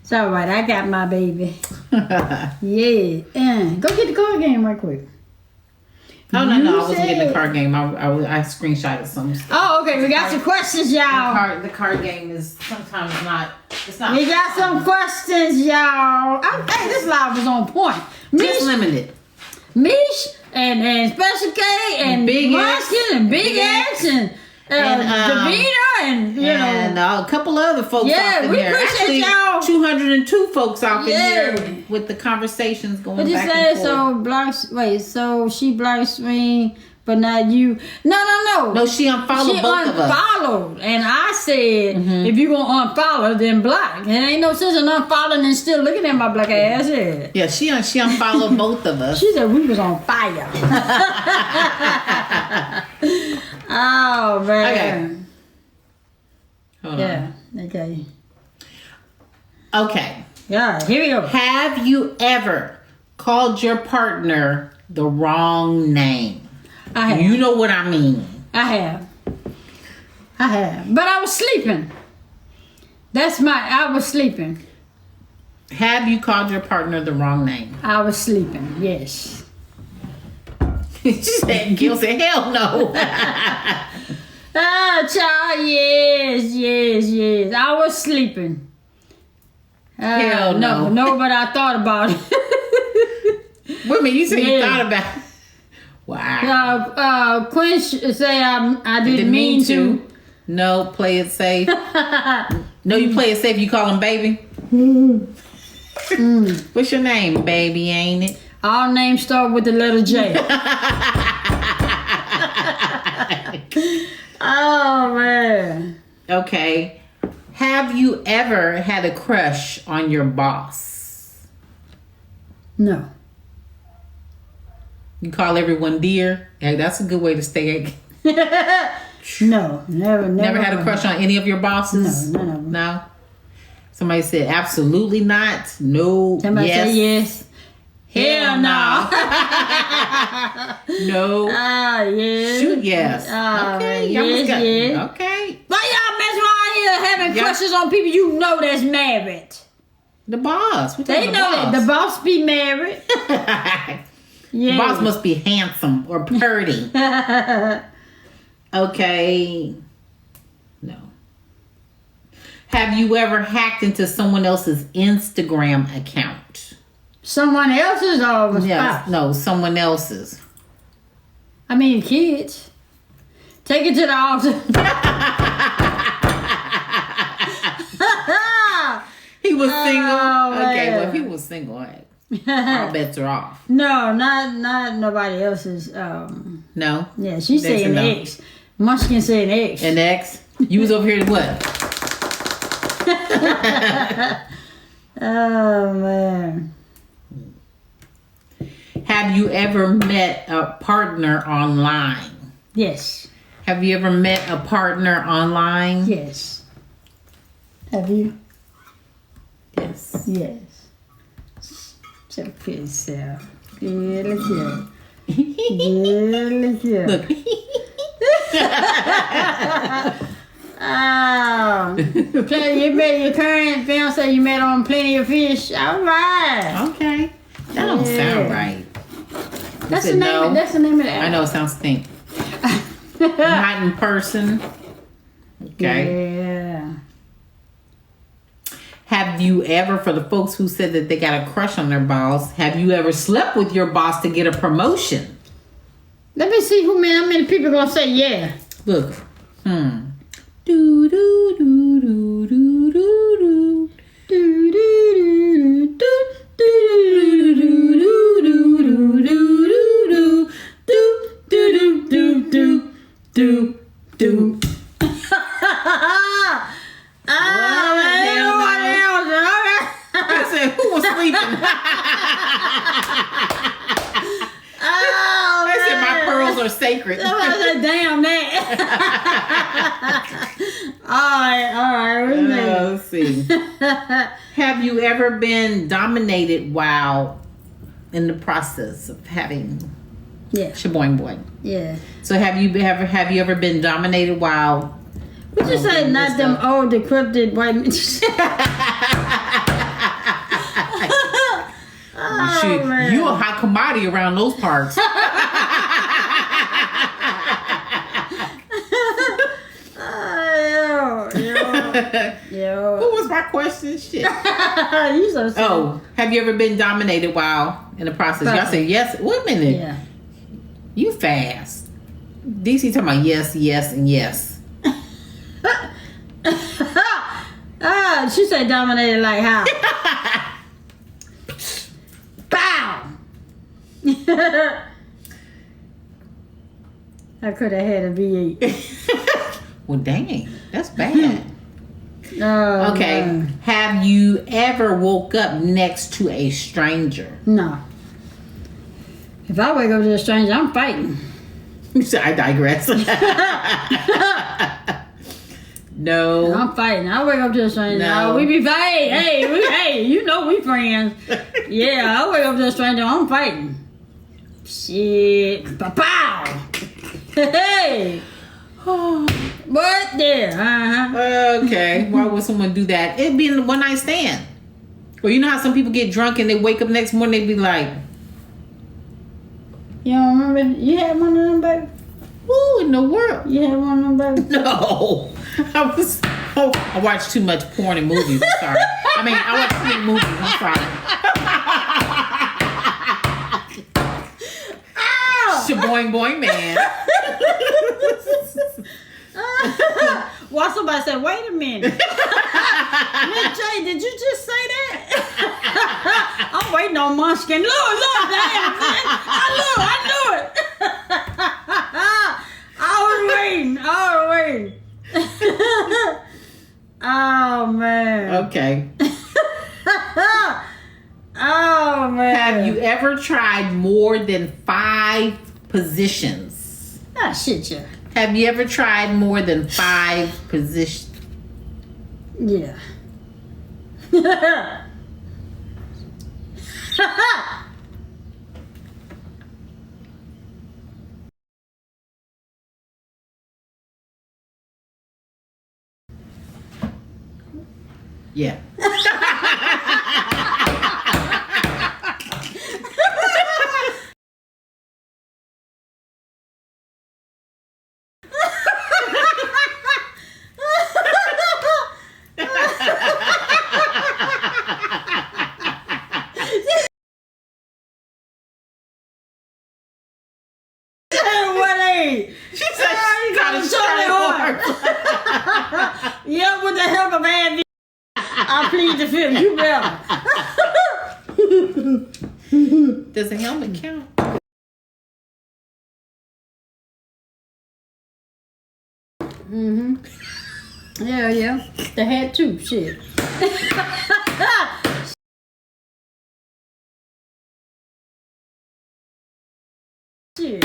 It's all right. I got my baby. Yeah. Go get the card game right quick. Oh, no, I wasn't getting the card game. I screenshotted some stuff. Oh, okay. We got some questions, y'all. The card game is sometimes not. It's not. We got some questions, y'all. Hey, this live was on point. Just limited. Mish and Special K and Big Muskin and Big X and Davina and you know a couple other folks. Yeah, we appreciate y'all. 202 folks out there with the conversations going. What you say? So she blocks me, but not you. No. She unfollowed both of us. She unfollowed, and I said, if you gonna unfollow, then block. And ain't no sense in unfollowing and still looking at my black ass. Yeah, she unfollowed both of us. She said we was on fire. Oh man. Okay. Hold on. Okay. Yeah, here we go. Have you ever called your partner the wrong name? I have. You know what I mean. I have. But I was sleeping. I was sleeping. Have you called your partner the wrong name? I was sleeping, yes. She said, Gil said, hell no. Ah, child, yes. I was sleeping. Hell no. No, but I thought about it. Wait a minute, you said you thought about it. Wow. Quinn say I didn't mean to. No, play it safe. No, you play it safe. You call him baby. What's your name, baby? Ain't it? All names start with the letter J. Oh man. Okay. Have you ever had a crush on your boss? No. You call everyone dear? Hey, that's a good way to stay. No, never. Never had a crush on any of your bosses? No, none of them. No? Somebody said absolutely not. No. Somebody yes. say yes. Hell no. No. Yes. Shoot yes. Okay. Y'all yes, got, yes. okay. Why y'all mess around here having crushes on people you know that's married? The boss. They know that the boss be married. The boss must be handsome or pretty. Okay. No. Have you ever hacked into someone else's Instagram account? Someone else's or the spouse? No, someone else's. I mean, kids. Take it to the altar. He was single. Oh, okay, man. well, if he was single, all bets are off. No, not nobody else's. No. Yeah, she's That's saying a no. X. Munchkin saying X. An ex? You was over here to what? Oh man. Have you ever met a partner online? Yes. Have you ever met a partner online? Yes. Have you? Yes. Yes. So pretty self. Yeah, look here. Yeah, look here. Look. Your current fiance you met on Plenty of Fish. All right. Okay. That don't sound right. That's Is the it name. no? That's the name of the app. I know it sounds stink. Not in person. Okay. Yeah. Have you ever, for the folks who said that they got a crush on their boss, have you ever slept with your boss to get a promotion? Let me see how many people gonna say yeah. Look. Do do do do do do do do do do. I said, who was sleeping? Oh, I said, my pearls are sacred. I said, damn that. all right. Let's see. Have you ever been dominated while in the process of having shaboing boing? Yeah. So have you ever been dominated while? Would you say not them old decrepit white men? Shoot, man. you a hot commodity around those parts. Yo. What was my question? Shit. You so silly. Oh, have you ever been dominated while in the process? Y'all say yes. Wait a minute. Yeah. You fast. DC talking about yes, yes, and yes. She said dominated like how? Bow. I could have had a V8. Well, dang, that's bad. Oh, Okay. man. Have you ever woke up next to a stranger? No. If I wake up to a stranger, I'm fighting. I digress. No. I'm fighting. I wake up to a stranger. No. We be fighting. Hey, you know we friends. Yeah, I wake up to a stranger. I'm fighting. Shit. Pow. Hey. What there? Okay. Why would someone do that? It'd be in the one night stand. Or you know how some people get drunk and they wake up next morning, they be like, You don't remember? You had one of them, baby? Who in the world? You had one of them, baby? No. I watched too much porn and movies. I'm sorry. I watched too many movies. I'm sorry. Shaboing boing man. Well, somebody said, wait a minute. Miss J, did you just say that? I'm waiting on Munchkin. Look, damn. I knew it. I was waiting. Oh, man. Okay. Oh, man. Have you ever tried more than 5 positions? Ah, shit, yeah. Have you ever tried more than 5 positions? Yeah. Yeah. She said she got to try hard. Yeah, with the help of Andy, I plead the fifth. You better. Does a helmet count? Mm-hmm. Yeah. They had 2. Shit. Shit.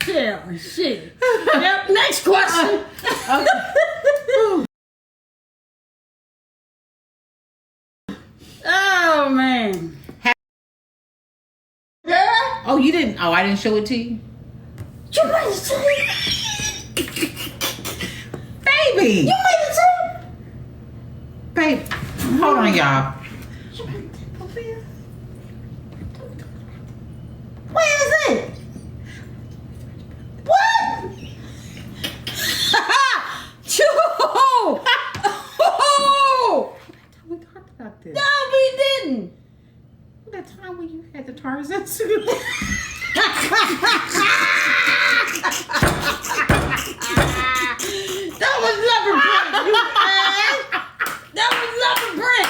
Yeah, shit. Yep, next question. Oh, man. Girl? Oh, you didn't? Oh, I didn't show it to you? You made it to me. Baby! You made it to me. Babe, hold on, y'all. Where is it? What? We talked about this. No, we didn't. That time when you had the Tarzan suit. That was leopard print, you ass. That was leopard print.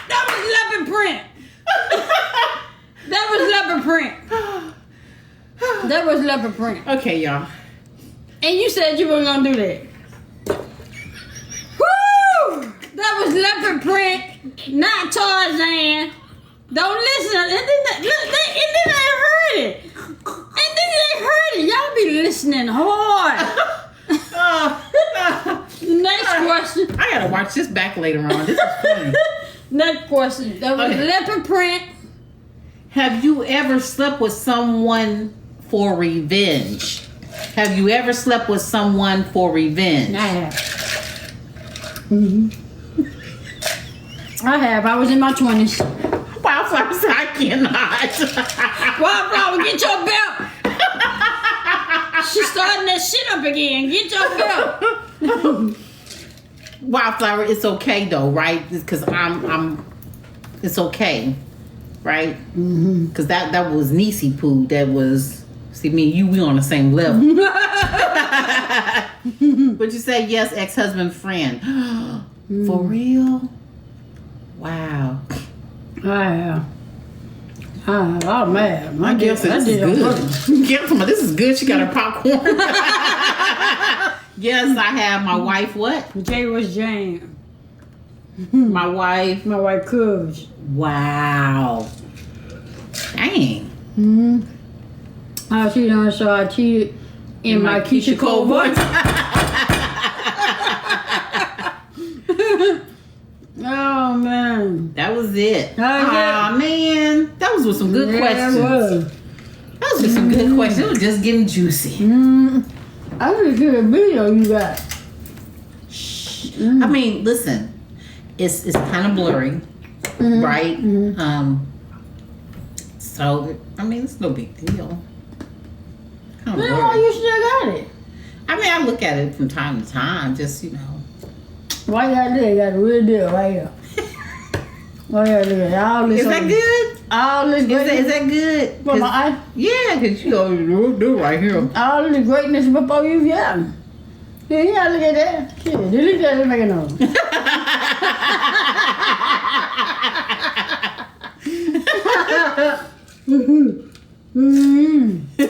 That was leopard print. That was leopard print. That was leopard print. Okay, y'all. And you said you weren't gonna do that. Woo! That was leopard print, not Tarzan. Don't listen. And then they heard it. Y'all be listening hard. Next question. I gotta watch this back later on. This is funny. Next question. That was leopard print. Have you ever slept with someone for revenge? Have you ever slept with someone for revenge? I have. Mm-hmm. I have. I was in my 20s. Wildflower said, I cannot. Wildflower, get your belt. She's starting that shit up again. Get your belt. Wildflower, it's okay though, right? Because I'm. It's okay, right? Because that was Niecy Poo. That was. See, me and you, we on the same level. But you say yes, ex-husband friend. For real? Wow. I'm mad. I guess this is good. This is good. She got her popcorn. Yes, I have my wife. What? Jay was Jane. My wife. My wife Cubs. Wow. Dang. Mm-hmm. Oh, she done so I cheated in my Keisha Cole voice. Oh man, that was it. Oh man, that was with some good questions. That was with some good questions. It was just getting juicy. I didn't get a video you got. I mean, listen, it's kind of blurry, right? So, I mean, it's no big deal. No, you still got it. I mean, I look at it from time to time, just, Why you gotta do it? You got a real deal right here. Why you gotta do it? All this Is that good? All this Is that good? For my eye? Yeah, because you do right here. All the greatness before you, yeah. Yeah, look at that. Shit, look at that, make it on.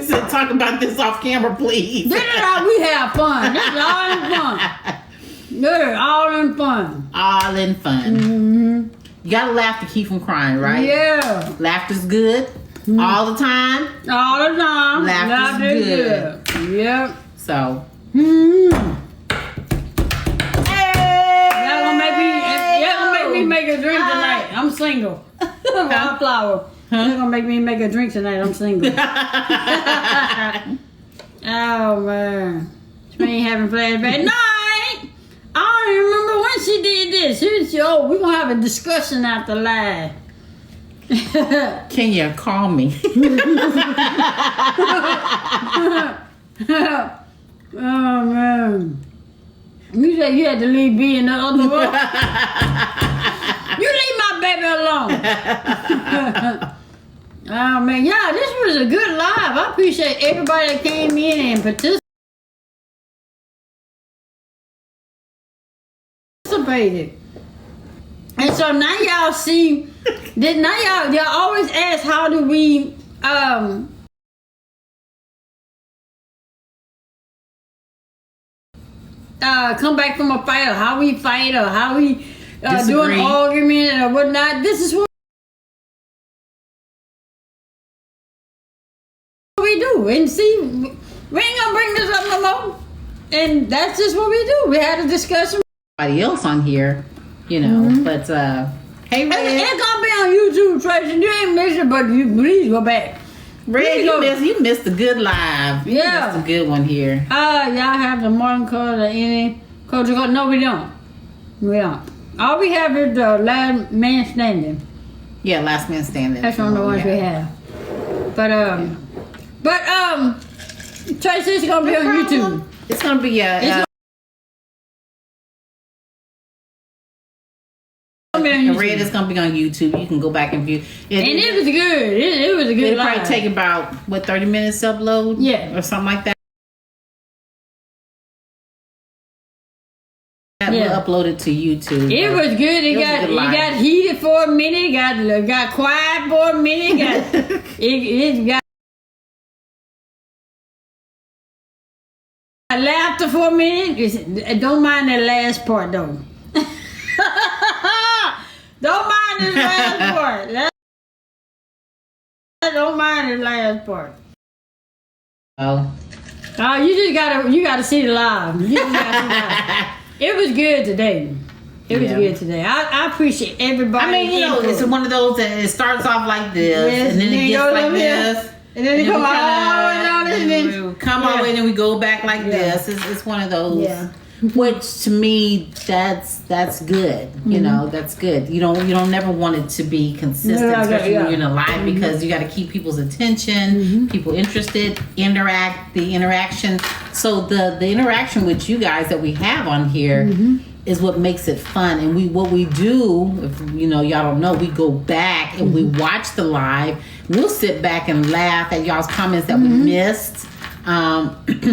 So talk about this off camera, please. This is how we have fun. This is all in fun. This is all in fun. All in fun. Mm-hmm. You gotta laugh to keep from crying, right? Yeah. Laughter's good. All the time. All the time. Laughter's good. Yep. So. Y'all gonna make me make a drink tonight. I'm single. Wildflower. You're gonna make me make a drink tonight. I'm single. Oh man. She ain't having flashback. No, I ain't. I don't even remember when she did this. We're gonna have a discussion after live. Can you call me? Oh man. You said you had to leave B in the other room. You leave my baby alone. Oh man, yeah, this was a good live. I appreciate everybody that came in and participated. And so now y'all see that now y'all always ask how do we come back from a fight, or how we fight, or how we do an argument or whatnot. This is what we do. And see, we ain't gonna bring this up no more. And that's just what we do. We had a discussion. Somebody else on here, but hey, Red. It's gonna be on YouTube, Tracy. You ain't missed it, but you please go back. Red, you missed a good live. You missed a good one here. Y'all have the Martin code or any culture code? No, we don't. We don't. All we have is the last man standing. Yeah, last man standing. That's one of the ones we have. But Tracy, it's gonna be on YouTube. It's gonna be Red is gonna be on YouTube. You can go back and view. It was good. It was a good. It'll probably take about 30 minutes to upload. Yeah, or something like that. Yeah. We'll upload it to YouTube. It was good. It got heated for a minute. Got quiet for a minute. It got laughter for a minute. Don't mind that last part though. Don't mind this last part. Don't mind this last part. Oh, you gotta see the live. You just gotta see the live. It was good today. It was good today. I appreciate everybody. I mean, it's one of those that it starts off like this, and then it gets like this, and then it come all the way down, and then come all the way, and then we go back like this. It's one of those. Yeah. Which to me, that's good. That's good. You don't never want it to be consistent, especially when you're in a live, because you got to keep people's attention, people interested, the interaction. So the interaction with you guys that we have on here is what makes it fun. And what we do, if y'all don't know, we go back and we watch the live. We'll sit back and laugh at y'all's comments that we missed.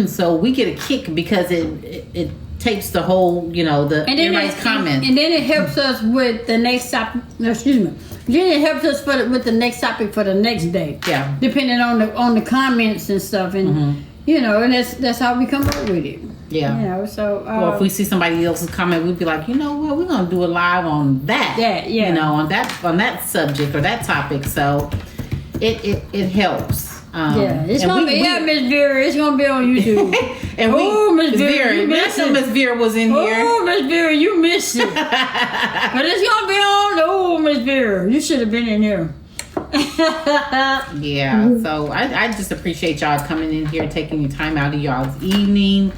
So we get a kick because it tapes the whole, everybody's comments. And then it helps us with the next topic. Excuse me. Then it helps us with the next topic for the next day. Yeah. Depending on the comments and stuff, and and that's how we come up with it. Yeah. So. Or if we see somebody else's comment, we'd be like, you know what, we're gonna do a live on that. Yeah. On that subject or that topic. So it helps. It's gonna be Miss Vera. It's gonna be on YouTube. And Miss Vera, Miss Vera was in here. Oh, Miss Vera, you missed it. But it's gonna be on. Miss Vera, you should have been in here. So I just appreciate y'all coming in here, taking your time out of y'all's evening.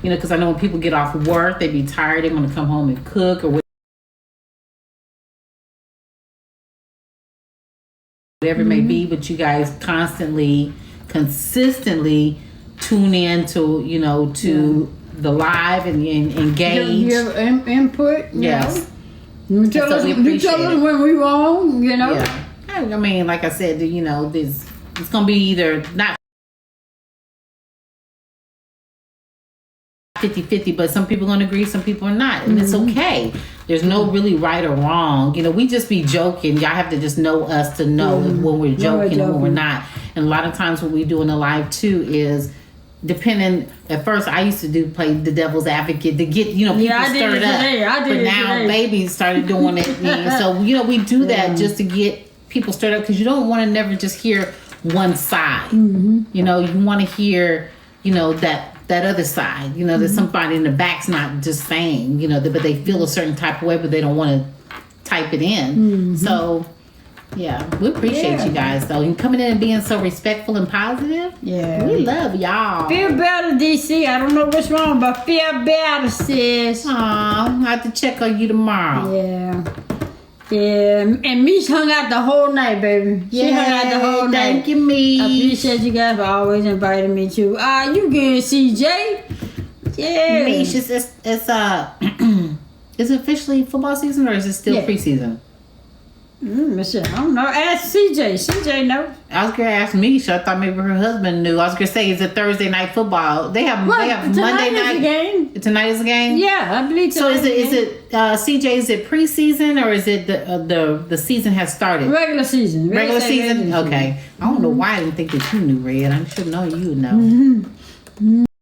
Because I know when people get off work, they be tired. They want to come home and cook or whatever it may be, but you guys consistently tune in to, to the live and engage. Give input. Yes. You tell us when we wrong, Yeah. I mean, like I said, it's going to be either not 50-50, but some people are going to agree, some people are not. And it's okay. There's no really right or wrong. We just be joking. Y'all have to just know us to know when we're joking and when we're not. And a lot of times what we do in the live too is, depending, at first I used to play the devil's advocate to get, people stirred up. But now babies started doing it. And so, we do that just to get people stirred up, because you don't want to never just hear one side. You want to hear, that other side, that somebody in the back's not just saying, but they feel a certain type of way, but they don't want to type it in. So, yeah, we appreciate you guys, though. And coming in and being so respectful and positive. Yeah. We love y'all. Feel better, DC. I don't know what's wrong, but feel better, sis. Aw, I'll have to check on you tomorrow. Yeah. Yeah, and Mish hung out the whole night, baby. She hung out the whole night. Thank you, Mish. I appreciate you guys for always inviting me too. You good, CJ? Yeah. Mish, it's is it officially football season, or is it still preseason? I don't know. Ask CJ. CJ knows. I was gonna ask Mish. I thought maybe her husband knew. I was gonna say, is it Thursday night football? They have Monday night game. Tonight is the game. Yeah, I believe so. Is it CJ? Is it preseason, or is it the season has started? Regular season. Regular season. Okay. I don't know why I didn't think that you knew, Red. I should know you would know.